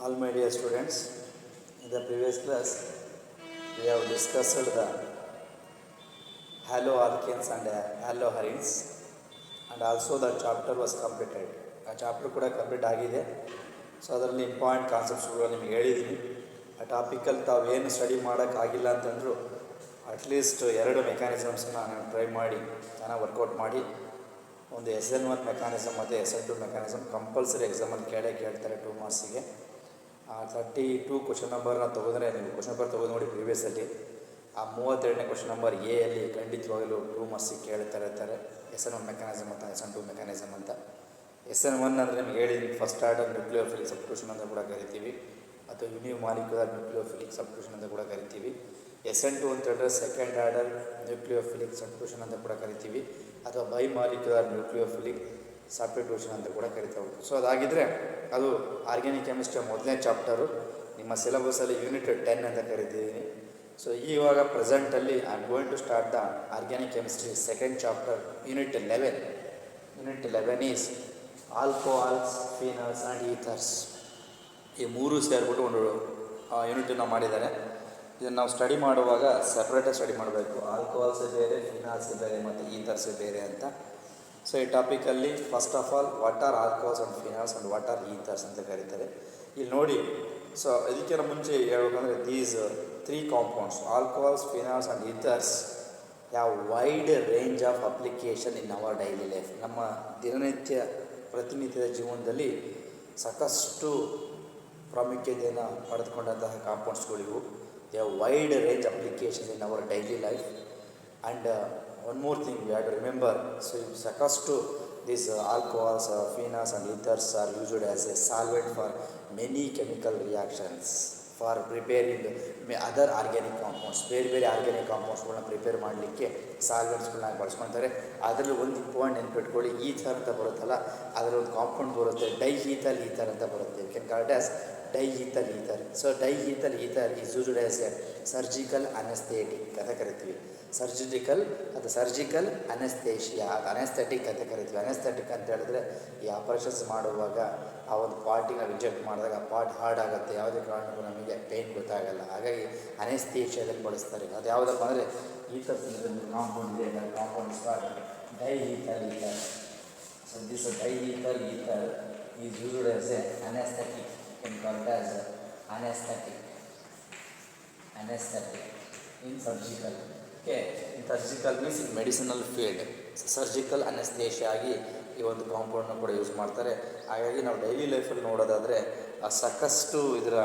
All my dear students, in the previous class we have discussed the haloalkanes and haloarenes, and also the chapter was completed. ಆ chapter ಕೂಡ complete ಆಗಿದೆ. So ಅದರಲ್ಲಿ important ಕಾನ್ಸೆಪ್ಟ್ಸ್ಗಳು ನಿಮಗೆ ಹೇಳಿದ್ದೀನಿ. ಆ ಟಾಪಿಕಲ್ಲಿ ತಾವು ಏನು ಸ್ಟಡಿ ಮಾಡೋಕ್ಕಾಗಿಲ್ಲ ಅಂತಂದರೂ ಅಟ್ಲೀಸ್ಟ್ 2 ಮೆಕ್ಯಾನಿಸಮ್ಸ್ನ ನಾನು ಟ್ರೈ ಮಾಡಿ ಚೆನ್ನಾಗಿ ವರ್ಕೌಟ್ ಮಾಡಿ ಒಂದು SN1 ಮೆಕ್ಯಾನಿಸಮ್ ಮತ್ತು SN2 ಮೆಕ್ಯಾನಿಸಮ್ ಕಂಪಲ್ಸರಿ ಎಕ್ಸಾಮಲ್ಲಿ ಕೇಳ್ತಾರೆ 2 ಮಾರ್ಕ್ಸಿಗೆ. 32 ಕ್ವಶನ್ ನಂಬರ್ನ ತೊಗೊಂಡ್ರೆ ನೀವು ಕ್ವಶನ್ ನಂಬರ್ ತೊಗೊಂಡು ನೋಡಿ ಪ್ರೀವಿಯಸ್ಸಲ್ಲಿ. ಆ 32ನೇ ಕ್ವಶನ್ ನಂಬರ್ ಎ ಅಲ್ಲಿ ಖಂಡಿತವಾಗಲೂ 2 ಮಾರ್ಕ್ಸಿಗೆ ಕೇಳ್ತಾರೆ SN1 ಮೆಕ್ಯಾನಿಸಮ್ ಮತ್ತು SN2 ಮೆಕ್ಯಾನಿಸಮ್ ಅಂತ. SN1 ಅಂದರೆ ನಿಮ್ಗೆ ಹೇಳಿದ್ದೀನಿ, ಫಸ್ಟ್ ಆರ್ಡರ್ ನ್ಯೂಕ್ಲಿಯೋಫಿಲಿಕ್ ಸಬ್ಸ್ಟಿಟ್ಯೂಷನ್ ಅಂತ ಕೂಡ ಕರಿತೀವಿ, ಅಥವಾ ಯೂನಿಮಾಲಿಕ್ಯುಲರ್ ನ್ಯೂಕ್ಲಿಯೋಫಿಲಿಕ್ ಸಬ್ಸ್ಟಿಟ್ಯೂಷನ್ ಅಂತ ಕೂಡ ಕರಿತೀವಿ. SN2 ಅಂತ ಹೇಳಿದ್ರೆ ಸೆಕೆಂಡ್ ಆರ್ಡರ್ ನ್ಯೂಕ್ಲಿಯೋಫಿಲಿಕ್ ಸಬ್ಸ್ಟಿಟ್ಯೂಷನ್ ಅಂತ ಕೂಡ ಕರಿತೀವಿ, ಅಥವಾ ಬೈ ಮಾಲಿಕ್ಯುಲರ್ ನ್ಯೂಕ್ಲಿಯೋಫಿಲಿಕ್ ಸಬ್ಸ್ಟಿಟ್ಯೂಷನ್ ಅಂತ ಕೂಡ ಕರಿತಾ ಹೋಗ್ತೀವಿ. ಸೊ ಅದಾಗಿದ್ದರೆ ಅದು ಆರ್ಗ್ಯಾನಿಕ್ ಕೆಮಿಸ್ಟ್ರಿ ಮೊದಲನೇ ಚಾಪ್ಟರು, ನಿಮ್ಮ ಸಿಲೆಬಸಲ್ಲಿ ಯೂನಿಟ್ 10 ಅಂತ ಕರಿತಿದ್ದೀನಿ. ಸೊ ಇವಾಗ ಪ್ರೆಸೆಂಟಲ್ಲಿ I am going to start the organic chemistry second chapter, unit 11. Unit 11 is alcohols, phenols and ethers. ಈ ಮೂರು ಸೇರಿಬಿಟ್ಟು ಒಂದು ಯೂನಿಟನ್ನು ಮಾಡಿದ್ದಾರೆ. ಇದನ್ನು ನಾವು ಸ್ಟಡಿ ಮಾಡುವಾಗ ಸಪ್ರೇಟಾಗಿ ಸ್ಟಡಿ ಮಾಡಬೇಕು. ಆಲ್ಕೋಹಾಲ್ಸ್ ಬೇರೆ, ಫಿನಾಲ್ಸ್ ಬೇರೆ ಮತ್ತು ಈಥರ್ಸ್ ಬೇರೆ ಅಂತ. ಸೊ ಈ ಟಾಪಿಕಲ್ಲಿ first of all what are alcohols and phenols and what are ethers ಅಂತ ಕರೀತಾರೆ. ಇಲ್ಲಿ ನೋಡಿ, ಸೊ ಇದಕ್ಕಿಂತ ಮುಂಚೆ ಹೇಳ್ಬೇಕಂದ್ರೆ these 3 compounds alcohols, phenols and ethers have wide range of application in our daily life. ನಮ್ಮ ಪ್ರತಿನಿತ್ಯದ ಜೀವನದಲ್ಲಿ ಸಾಕಷ್ಟು ಪ್ರಾಮುಖ್ಯತೆಯನ್ನು ಪಡೆದುಕೊಂಡಂತಹ ಕಾಂಪೌಂಡ್ಸ್ಗಳಿವು. They have wide range application in our daily life. And one more thing we have to remember, so ಸಾಕಷ್ಟು these alcohols, phenols and ethers are used as a solvent for many chemical reactions for preparing other organic compounds. ಬೇರೆ organic ಕಾಂಪೌಂಡ್ಸ್ಗಳನ್ನ prepare ಮಾಡಲಿಕ್ಕೆ ಸಾಲ್ವೆಂಟ್ಸ್ಗಳನ್ನ ಬಳಸ್ಕೊಳ್ತಾರೆ. ಅದರಲ್ಲಿ ಒಂದು important ನೆನ್ಪಿಟ್ಕೊಳ್ಳಿ, ether ಅಂತ ಬರುತ್ತಲ್ಲ, ಅದರಲ್ಲಿ ಒಂದು ಕಾಂಪೌಂಡ್ ಬರುತ್ತೆ, ಡೈಈಥಲ್ ಈಥರ್ ಅಂತ ಬರುತ್ತೆ. You can call it as diethyl ether. So diethyl ether is used as a surgical anaesthetic ಅಂತ ಕರಿತೀವಿ. ಸರ್ಜಿಕಲ್ ಅನೆಸ್ಥೇಷಿಯಾ, ಅದು ಅನೆಸ್ಥೆಟಿಕ್ ಅಂತ ಕರಿತೀವಿ. ಅನೆಸ್ಥೆಟಿಕ್ ಅಂತ ಹೇಳಿದ್ರೆ ಈ ಆಪರೇಷನ್ಸ್ ಮಾಡುವಾಗ ಆ ಒಂದು ಪಾರ್ಟಿಗೆ ನಾವು ಇಂಜೆಕ್ಟ್ ಮಾಡಿದಾಗ ಆ ಪಾರ್ಟ್ ಹಾರ್ಡ್ ಆಗುತ್ತೆ, ಯಾವುದೇ ಕಾರಣಕ್ಕೂ ನಮಗೆ ಪೇಯ್ನ್ ಗೊತ್ತಾಗಲ್ಲ. ಹಾಗಾಗಿ ಅನೆಸ್ಥೇಷಿಯಾದಲ್ಲಿ ಬಳಸ್ತಾರೆ. ಅದು ಯಾವುದಪ್ಪ ಅಂದರೆ ಈಥರ್ಸ್ ಕಾಂಪೌಂಡ್ ಇದೆ, compound start diethyl ether. So this diethyl ether is used as a anaesthetic. can call it as anesthetic in surgical. Okay, in surgical means in medicinal field. Surgical anaesthesia ಆಗಿ ಈ ಒಂದು ಕಾಂಪೌಂಡ್ನ ಕೂಡ use ಮಾಡ್ತಾರೆ. ಹಾಗಾಗಿ ನಾವು daily ಲೈಫಲ್ಲಿ ನೋಡೋದಾದರೆ ಸಾಕಷ್ಟು ಇದರ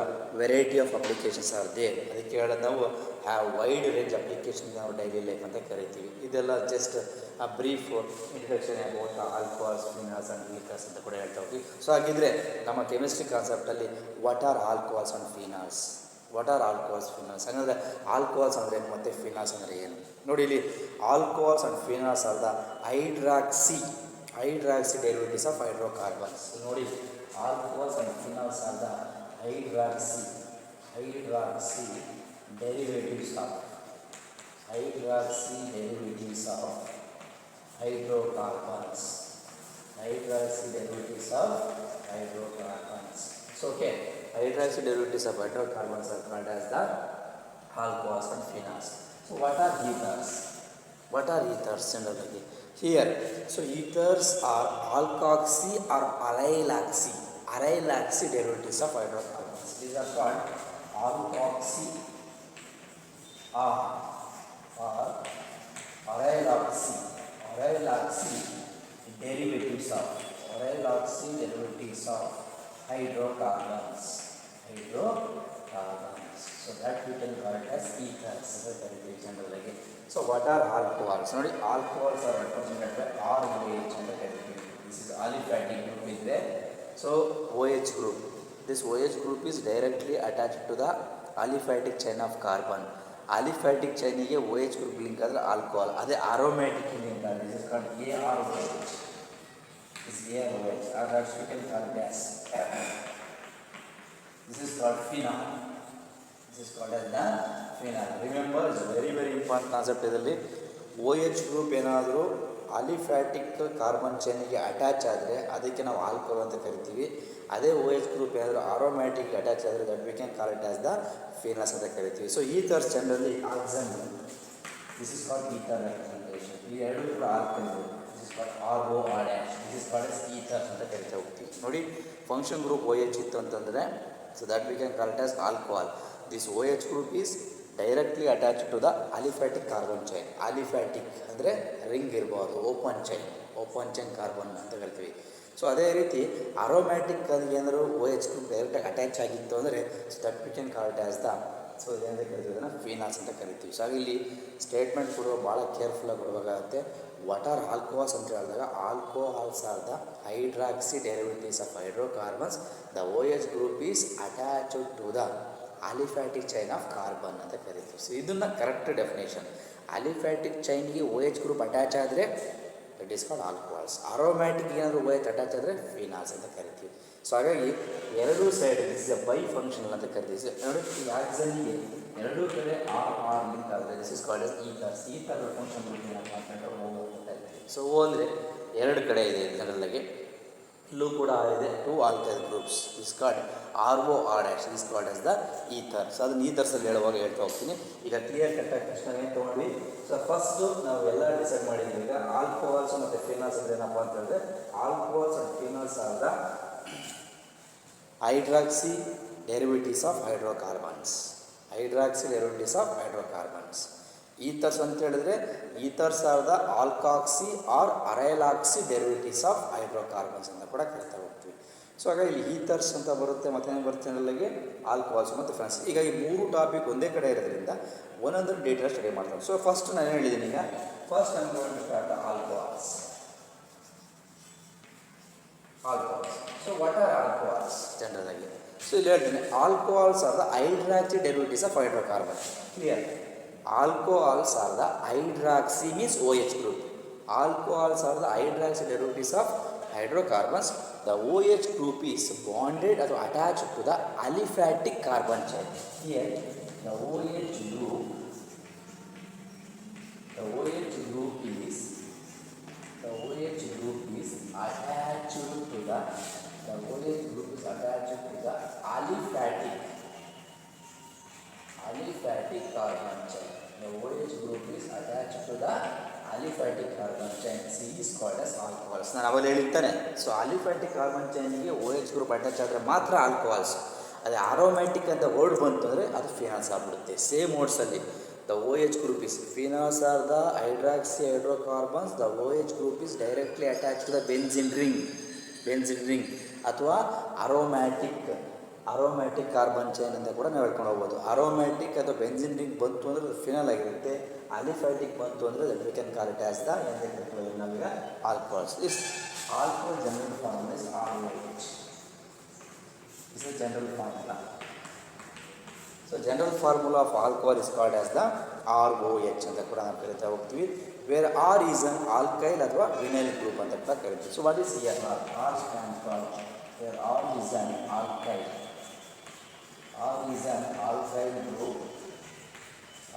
variety of applications are there. ಅದಕ್ಕೆ ಹೇಳೋದು ನಾವು ಹ್ಯಾವ್ ವೈಡ್ ರೇಂಜ್ ಅಪ್ಲಿಕೇಶನ್ ನಾವು ಡೈಲಿ ಲೈಫ್ ಅಂತ ಕರಿತೀವಿ. ಇದೆಲ್ಲ just a brief introduction about alcohols, phenols and ethers ಅಂತ ಕೂಡ ಹೇಳ್ತಾ ಹೋಗ್ತೀವಿ. ಸೊ ಹಾಗಿದ್ರೆ ನಮ್ಮ ಕೆಮಿಸ್ಟ್ರಿ ಕಾನ್ಸೆಪ್ಟಲ್ಲಿ what are alcohols and phenols, what are alcohols, phenols ಹಾಗಾದರೆ ಆಲ್ಕೋಹಾಲ್ಸ್ ಅಂದರೆ ಏನು ಮತ್ತು ಫಿನಾಲ್ಸ್ ಅಂದರೆ ಏನು ನೋಡಿ. ಇಲ್ಲಿ alcohols and phenols are the hydroxy derivatives of hydrocarbons. ನೋಡಿ, alcohols and phenols are the hydroxy derivatives of hydrocarbons. So okay, hydroxy derivatives of hydrocarbons are called as the alcohols and phenols. So what are ethers generally? Here, so ethers are alkoxy or allylaxy derivatives of hydrocarbons. These are called alkoxy or allylaxy derivatives of hydrocarbons. So that we can call it as ethers generally. So what are alcohols? ನೋಡಿ, alcohols are represented by ROH ಅಂತ ಕರಿತೀವಿ. This is aliphatic group is there. So OH group. This OH group is directly attached to the aliphatic chain of carbon. Aliphatic chain ಗೆ OH group link ಆದರೆ alcohol. ಅದೇ aromatic link ಆದರೆ this is called AROH. This is AROH. Others we can call gas. This is called phenol. This is called as the phenol. Remember, it's very important concept. ಇದರಲ್ಲಿ OH group ಏನಾದರೂ aliphatic carbon ಚೈನಿಗೆ attach ಆದರೆ ಅದಕ್ಕೆ ನಾವು alcohol ಅಂತ ಕರಿತೀವಿ. ಅದೇ O H group ಏನಾದರೂ ಆರೋಮ್ಯಾಟಿಕ್ ಅಟ್ಯಾಚ್ ಆದರೆ that we can call it as the phenols ಅಂತ ಕರಿತೀವಿ. ಸೊ ಈಥರ್ಸ್ ಜನರಲಿ ಆಕ್ಸನ್, this is called ether representation. ಈ ಎರಡು ಕೂಡ alkyl, this is called R O R dash, this is called as ethers ಅಂತ ಕರಿತಾ ಹೋಗ್ತೀವಿ. ನೋಡಿ ಫಂಕ್ಷನ್ ಗ್ರೂಪ್ ಓ ಎಚ್ ಇತ್ತು ಅಂತಂದರೆ so that we can call it as alcohol. This O H group is directly attach to the aliphatic carbon chain. Aliphatic ಅಂದರೆ ring ಇರಬಾರ್ದು, open chain carbon ಅಂತ ಕರಿತೀವಿ. ಸೊ ಅದೇ ರೀತಿ ಅರೋಮ್ಯಾಟಿಕ್ ಅದಕ್ಕೆ ಏನಾದರೂ ಓ ಎಚ್ ಗ್ರೂಪ್ ಡೈರೆಕ್ಟಾಗಿ ಅಟ್ಯಾಚ್ ಆಗಿತ್ತು ಅಂದರೆ so that we can call it as the so ಇದೇನಂತ ಕರಿತೀವಿ, ಅದನ್ನು ಫೀನಾಲ್ಸ್ ಅಂತ ಕರಿತೀವಿ. ಸೊ ಇಲ್ಲಿ ಸ್ಟೇಟ್ಮೆಂಟ್ ಕೊಡುವ ಭಾಳ ಕೇರ್ಫುಲ್ಲಾಗಿ ಕೊಡಬೇಕಾಗತ್ತೆ. ವಾಟ್ ಆರ್ ಆಲ್ಕೋಹಾಲ್ಸ್ ಅಂತ ಹೇಳಿದಾಗ alcohols are the hydroxy derivatives of hydrocarbons. The O H group is attached to the aliphatic chain of carbon ಅಂತ ಕರಿತೀವಿ. ಸೊ ಇದನ್ನು ಕರೆಕ್ಟ್ ಡೆಫಿನೇಷನ್. ಆಲಿಫ್ಯಾಟಿಕ್ ಚೈನ್ಗೆ ಓ ಎಚ್ ಗ್ರೂಪ್ ಅಟ್ಯಾಚ್ ಆದರೆ it is called alcohols. Aromatic ಏನಾದರೂ O H attach ಆದರೆ phenols ಅಂತ ಕರಿತೀವಿ. So ಹಾಗಾಗಿ ಎರಡೂ side this is a bifunctional ಅಂತ ಕರಿತೀವಿ. ನೋಡಿ ಈ ಆಕ್ಸನ್ಗೆ ಎರಡೂ ಕಡೆ ಆರ್ ಲಿಂಕ್ ಆದರೆ this is called as ethers. ಈ ಥರದ ಫಂಕ್ಷನ್ ಏನಪ್ಪ ಅಂತಂದ್ರೆ ಹೋಗ್ತಾ ಇದ್ದೀವಿ. ಸೊ ಓ ಅಂದರೆ ಎರಡು ಕಡೆ ಇದೆ ಜನರಲ್ಲಾಗಿ, ಇಲ್ಲೂ ಕೂಡ ಇದೆ two alkyl groups. This called R O R dash, this called as the ethers. ಅದನ್ನು ಈಥರ್ಸಲ್ಲಿ ಹೇಳುವಾಗ ಹೇಳ್ತಾ ಹೋಗ್ತೀನಿ. ಈಗ ಕ್ಲಿಯರ್ ಕಟ್ಟಾಗಿ ತಕ್ಷಣ ಏನು ತೊಗೊಂಡ್ವಿ. ಸೊ ಫಸ್ಟು ನಾವು ಎಲ್ಲ ಡಿಸೈಡ್ ಮಾಡಿದ್ವಿ. ಈಗ ಆಲ್ಕೋಹಾಲ್ಸ್ ಮತ್ತು ಫೀನಾಲ್ಸ್ ಅಂದರೆ ಏನಪ್ಪ ಅಂತ ಹೇಳಿದ್ರೆ alcohols and phenols are the hydroxy derivatives of hydrocarbons. Ethers ಅಂತ ಹೇಳಿದ್ರೆ ethers are the alkoxy or aryloxy derivatives of hydrocarbons ಅಂತ ಕೂಡ ಕರಿತಾ ಹೋಗ್ತೀವಿ. ಸೊ ಹಾಗಾಗಿ ಇಲ್ಲಿ ಈಥರ್ಸ್ ಅಂತ ಬರುತ್ತೆ, ಮತ್ತೇನು ಬರುತ್ತೆ ಅನ್ನೋಲ್ಲಿಗೆ ಆಲ್ಕೋಹಾಲ್ಸ್ ಮತ್ತು ಫ್ರೆಂಡ್ಸ್. ಈಗ ಈ ಮೂರು ಟಾಪಿಕ್ ಒಂದೇ ಕಡೆ ಇರೋದ್ರಿಂದ ಒಂದೊಂದು ಡೀಟೇಲ್ ಸ್ಟಡಿ ಮಾಡ್ತಾರೆ. ಸೊ ಫಸ್ಟ್ ನಾನು ಹೇಳಿದ್ದೀನಿ, ಈಗ first I am going to start alcohols. So what are alcohols general ಆಗಿ? ಸೊ ಇಲ್ಲಿ ಹೇಳ್ತೀನಿ, alcohols are the hydroxy derivatives of hydrocarbon. Clear? Alcohols are the hydroxy means O H group. Alcohols are the hydroxy derivatives of hydrocarbons. The OH group is bonded or attached to the aliphatic carbon chain. Here the OH group is attached to the aliphatic carbon chain. The OH group is attached to the aliphatic carbon chain. C is called as alcohols. ನಾನು ಅವಲ್ಲಿ ಹೇಳಿರ್ತಾನೆ. So aliphatic carbon ಚೈನ್ಗೆ O H group attach ಆದರೆ ಮಾತ್ರ alcohols. ಅದೇ aromatic ಅಂತ word ಬಂತು ಅಂದರೆ ಅದು ಫಿನಾಲ್ಸ್ ಆಗ್ಬಿಡುತ್ತೆ. ಸೇಮ್ ವರ್ಡ್ಸಲ್ಲಿ the O H group is phenols are the hydroxy hydrocarbons. The O H group is directly attach to the benzene ring ಅಥವಾ ಅರೋಮ್ಯಾಟಿಕ್ ಕಾರ್ಬನ್ ಚೈನ್ ಅಂತ ಕೂಡ ನಾವು ಹೇಳ್ಕೊಂಡು ಹೋಗ್ಬೋದು. ಅರೋಮ್ಯಾಟಿಕ್ ಅಥವಾ ಬೆನ್ಸಿನ್ ರಿಂಗ್ ಬಂತು ಅಂದರೆ ಅದು ಫಿನಲ್ ಆಗಿರುತ್ತೆ. ಆಲಿಫ್ಯಾಟಿಕ್ ಬಂತು ಅಂದರೆ that we can call it as the ನಾವೀಗ alcohols. This alcohol general formula is ROH. This is general formula. So general formula of alcohol is called as the ROH ಅಂತ ಕೂಡ ನಾವು ಕರಿತಾ ಹೋಗ್ತೀವಿ. Where R is an alkyl ಅಥವಾ vinyl group ಅಂತ ಕೂಡ ಕರಿತೀವಿ. So what is here? R stand for where R is an alkyl. R is an alkyl group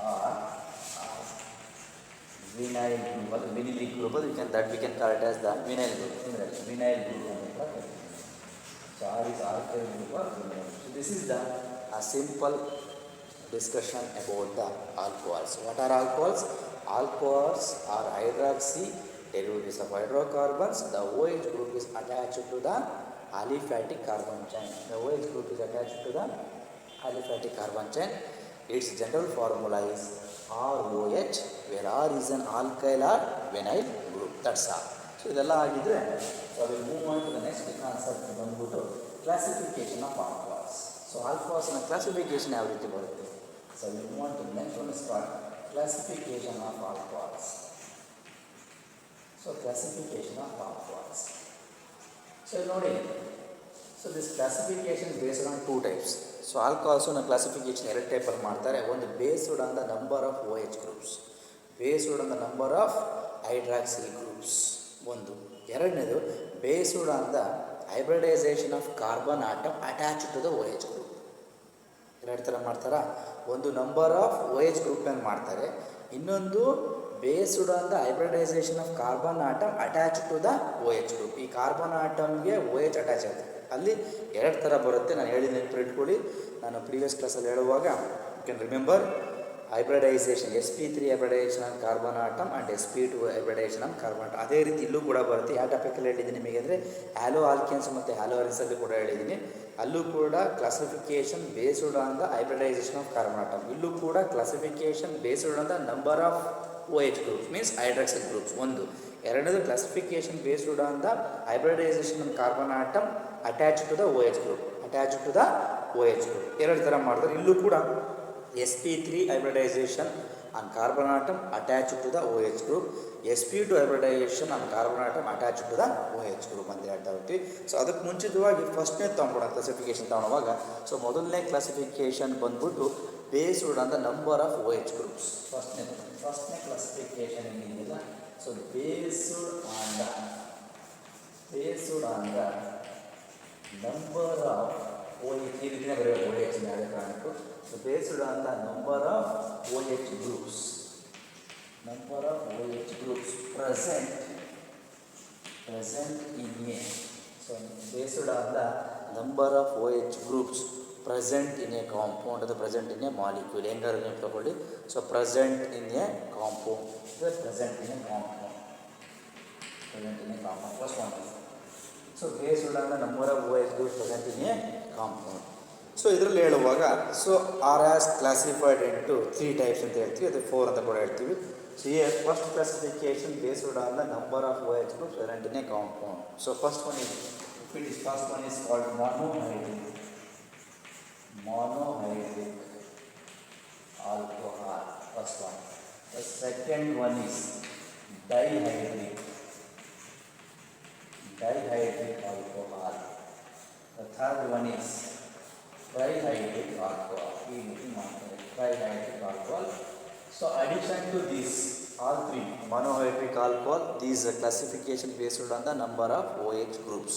or vinyl group. Vinylic group, we can call it as the vinyl group. So R is alkyl group or vinyl. So this is a simple discussion about the alcohols. What are alcohols? Alcohols are hydroxy derivatives of hydrocarbons. The OH group is attached to the aliphatic carbon chain. The OH group is attached to the aliphatic carbon chain. Its general formula is ROH, where R is an alkyl or vinyl group. That's all. So ಇದೆಲ್ಲ ಆಗಿದ್ರೆ so we will move on to the next concept ಬಂದ್ಬಿಟ್ಟು classification of alcohols. So alcohols ನ classification ಯಾವ ರೀತಿ ಬರುತ್ತೆ? So we move on to the next one is called classification of alcohols. So classification of alcohols. So ನೋಡಿ, so this classification is based on two types. So ಆಲ್ಕೋಹಾಲ್ಸನ್ನ classification ಎರಡು ಟೈಪಲ್ಲಿ ಮಾಡ್ತಾರೆ. ಒಂದು based on the number of O H groups, based on the number of hydroxyl groups ಒಂದು. ಎರಡನೇದು based on the hybridisation of carbon atom attach to the O H group. ಎರಡು ಥರ ಮಾಡ್ತಾರಾ? ಒಂದು ನಂಬರ್ ಆಫ್ ಓ ಎಚ್ ಗ್ರೂಪ್ನಲ್ಲಿ ಮಾಡ್ತಾರೆ, ಇನ್ನೊಂದು based on the hybridisation of carbon atom attach to the O H group. ಈ ಕಾರ್ಬನ್ ಆಟಮ್ಗೆ O H attach ಆಗುತ್ತೆ. ಅಲ್ಲಿ ಎರಡು ಥರ ಬರುತ್ತೆ. ನಾನು ಹೇಳಿದ ನೆನಪಿಟ್ಕೊಳ್ಳಿ, ನಾನು ಪ್ರೀವಿಯಸ್ ಕ್ಲಾಸಲ್ಲಿ ಹೇಳುವಾಗ you can remember hybridization sp3 hybridisation on carbon atom and sp2 hybridization on carbon atom. ಅದೇ ರೀತಿ ಇಲ್ಲೂ ಕೂಡ ಬರುತ್ತೆ. ಯಾವ ಟಾಪಿಕಲ್ಲಿ ಹೇಳಿದ್ದೀನಿ ನಿಮಗೆ ಅಂದರೆ ಹ್ಯಾಲೋ ಆಲ್ಕೆನ್ಸ್ ಮತ್ತು ಹ್ಯಾಲೋ ಅರಿನ್ಸಲ್ಲಿ ಕೂಡ ಹೇಳಿದ್ದೀನಿ. ಅಲ್ಲೂ ಕೂಡ classification based on the hybridisation of carbon atom. ಇಲ್ಲೂ ಕೂಡ classification based on the number of O H groups means hydroxyl groups. ಒಂದು ಎರಡನೇದು classification based on the hybridisation on carbon atom attach to the O H group. Attach to the O H group ಎರಡು ಥರ ಮಾಡ್ತಾರೆ. ಇಲ್ಲೂ ಕೂಡ sp3 hybridization on carbon atom attached to the OH group, sp2 hybridization on carbon atom attached to the OH group ಅಂತ ಹೇಳ್ತಾ ಹೋಗ್ತೀವಿ. So ಅದಕ್ಕೆ ಮುಂಚಿತವಾಗಿ ಫಸ್ಟ್ನೇ ತೊಗೊಂಬೋಣ ಕ್ಲಾಸಿಫಿಕೇಷನ್ ತೊಗೊಳುವಾಗ. ಸೊ ಮೊದಲನೇ ಕ್ಲಾಸಿಫಿಕೇಷನ್ ಬಂದ್ಬಿಟ್ಟು based on the number of OH groups. ಫಸ್ಟ್ನೇ classification ಏನಿಲ್ಲ. So based on the number of OH, ಈ ರೀತಿಯ ಬರೆಯುವ OH ಯಾವುದೇ ಕಾರಣಕ್ಕೂ. So based on the number of OH groups present in a. So based on the number of OH groups present in a compound or present in a molecule. ಹೆಂಗಾರು ನೀವು ತಗೊಳ್ಳಿ. So present in a compound present in a compound first one. So based on the number of OH groups present in a compound. So ಇದರಲ್ಲಿ ಹೇಳುವಾಗ so are as classified into 3 types ಅಂತ ಹೇಳ್ತೀವಿ. ಅದು 4 ಅಂತ ಕೂಡ ಹೇಳ್ತೀವಿ. So here first classification based on the number of OH groups present in a compound. So first one is called monohydric alcohol. First one. The second one is dihydric alcohol. The third one is trihydric alcohol. So addition to this, all three monohydric alcohol, these classification based on the number of OH groups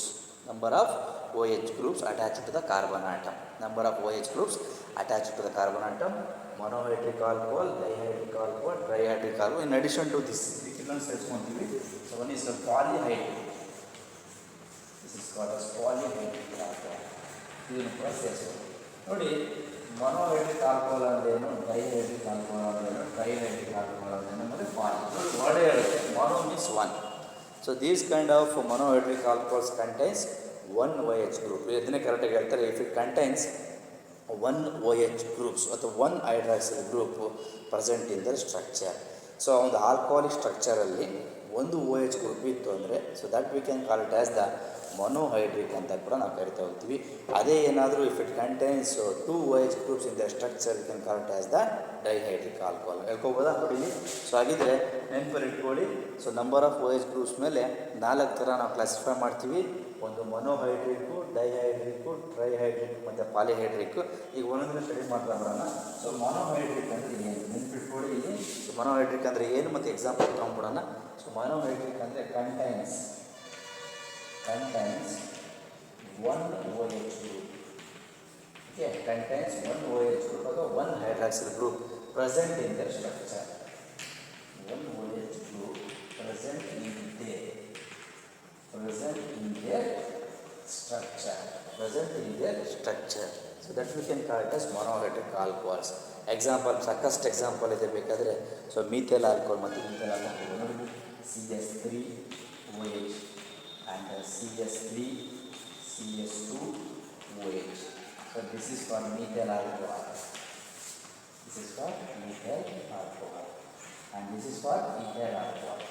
attached to the carbon atom. Number of OH groups attached to the carbon atom. Monohydric alcohol, dihydric alcohol, trihydric alcohol. In addition to this, so one is the polyhydric. This is called as polyhydric alcohol. ನೋಡಿ, ಮೊನೋಹೈಡ್ರಿಕ್ alcohol ಅಂದ್ರೇನು, ಡೈಹೈಡ್ರಿಕ್ alcohol ಅಂದ್ರೇನು, ಟ್ರೈಹೈಡ್ರಿಕ್ alcohol ಅಂದ್ರೇನು ಅಂದರೆ word ಹೇಳುತ್ತೆ. Mono means one. So these kind of monohydric alcohols contains 1 OH group. ಇದನ್ನೇ ಕರೆಕ್ಟಾಗಿ ಹೇಳ್ತಾರೆ. If it contains 1 OH groups ಅಥವಾ 1 hydroxyl group present in the structure. So ಒಂದು ಆಲ್ಕೋಹಾಲಿಕ್ ಸ್ಟ್ರಕ್ಚರಲ್ಲಿ ಒಂದು OH ಗ್ರೂಪ್ ಇತ್ತು ಅಂದರೆ so that we can call it as the monohydric ಅಂತ ಕೂಡ ನಾವು ಕರಿತಾ ಹೋಗ್ತೀವಿ. ಅದೇ ಏನಾದರೂ if it contains 2 OH groups in the structure we can call it as the dihydric alcohol. ಹೇಳ್ಕೊಬೋದಾ ನೋಡಿ. ಸೊ ಹಾಗಿದ್ರೆ ನೆನಪಲ್ಲಿ ಇಟ್ಕೊಳ್ಳಿ. So number of OH groups ಮೇಲೆ 4 ಥರ ನಾವು ಕ್ಲಾಸಿಫೈ ಮಾಡ್ತೀವಿ. ಒಂದು ಮೊನೋಹೈಡ್ರಿಕ್ಕು, ಡೈಹೈಡ್ರಿಕ್ಕು, ಟ್ರೈಹೈಡ್ರಿಕ್ ಮತ್ತು ಪಾಲಿಹೈಡ್ರಿಕ್ಕು. ಈಗ ಒಂದೊಂದನ್ನು ಸ್ಟಡಿ ಮಾಡ್ತಾ ಬರೋಣ. ಸೊ ಮೊನೋಹೈಡ್ರಿಕ್ ಅಂದರೆ ಏನು ನೆನಪಿಟ್ಕೊಳ್ಳಿ ಇಲ್ಲಿ. ಸೊ ಮೊನೋಹೈಡ್ರಿಕ್ ಅಂದರೆ ಏನು ಮತ್ತು ಎಕ್ಸಾಂಪಲ್ ತೊಗೊಂಡ್ಬಿಡೋಣ. ಸೊ ಮೊನೋಹೈಡ್ರಿಕ್ ಅಂದರೆ contains 1 OH group. Okay, contains 1 OH group or 1 hydroxyl group present in their structure. 1 OH group present in their structure. So that we can call it as monohydric alcohols. Example, sakkast example ಇದೆ ಬೇಕಾದರೆ. So methyl alcohol ಮತ್ತು methyl alcohol ನೋಡಿ, CH3OH and CH3CH2OH. So this is for methyl alcohol. And this is for ethyl alcohol.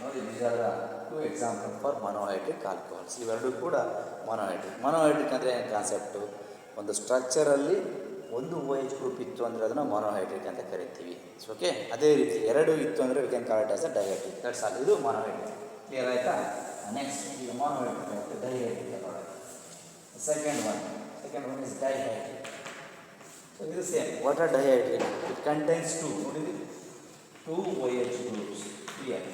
ನೋಡಿ, these are the 2 examples for monohydric alcohols. ಇವೆರಡೂ ಕೂಡ ಮೊನೋಹೈಡ್ರಿಕ್ ಅಂದರೆ ಏನು concept, ಒಂದು ಸ್ಟ್ರಕ್ಚರಲ್ಲಿ ಒಂದು OH ಗ್ರೂಪ್ ಇತ್ತು ಅಂದರೆ ಅದನ್ನು ಮೊನೋಹೈಡ್ರಿಕ್ ಅಂತ ಕರಿತೀವಿ. ಓಕೆ, ಅದೇ ರೀತಿ 2 ಇತ್ತು ಅಂದರೆ we can call it as a dihydric. That's all. ಇದು ಮೊನೋಹೈಡ್ರಿಕ್. ಕ್ಲಿಯರ್ ಆಯಿತಾ? ನೆಕ್ಸ್ಟ್ ಈಗ ಮೊನೋಹೈಡ್ರಿಕ್ ಆಯಿತು, ಡೈಹೈಡ್ರಿಕ್ ನೋಡೋಣ. Second one is dihydric. So ಇದು same. What are dihydric? It contains 2 ನೋಡಿದ್ವಿ, 2 OH groups here.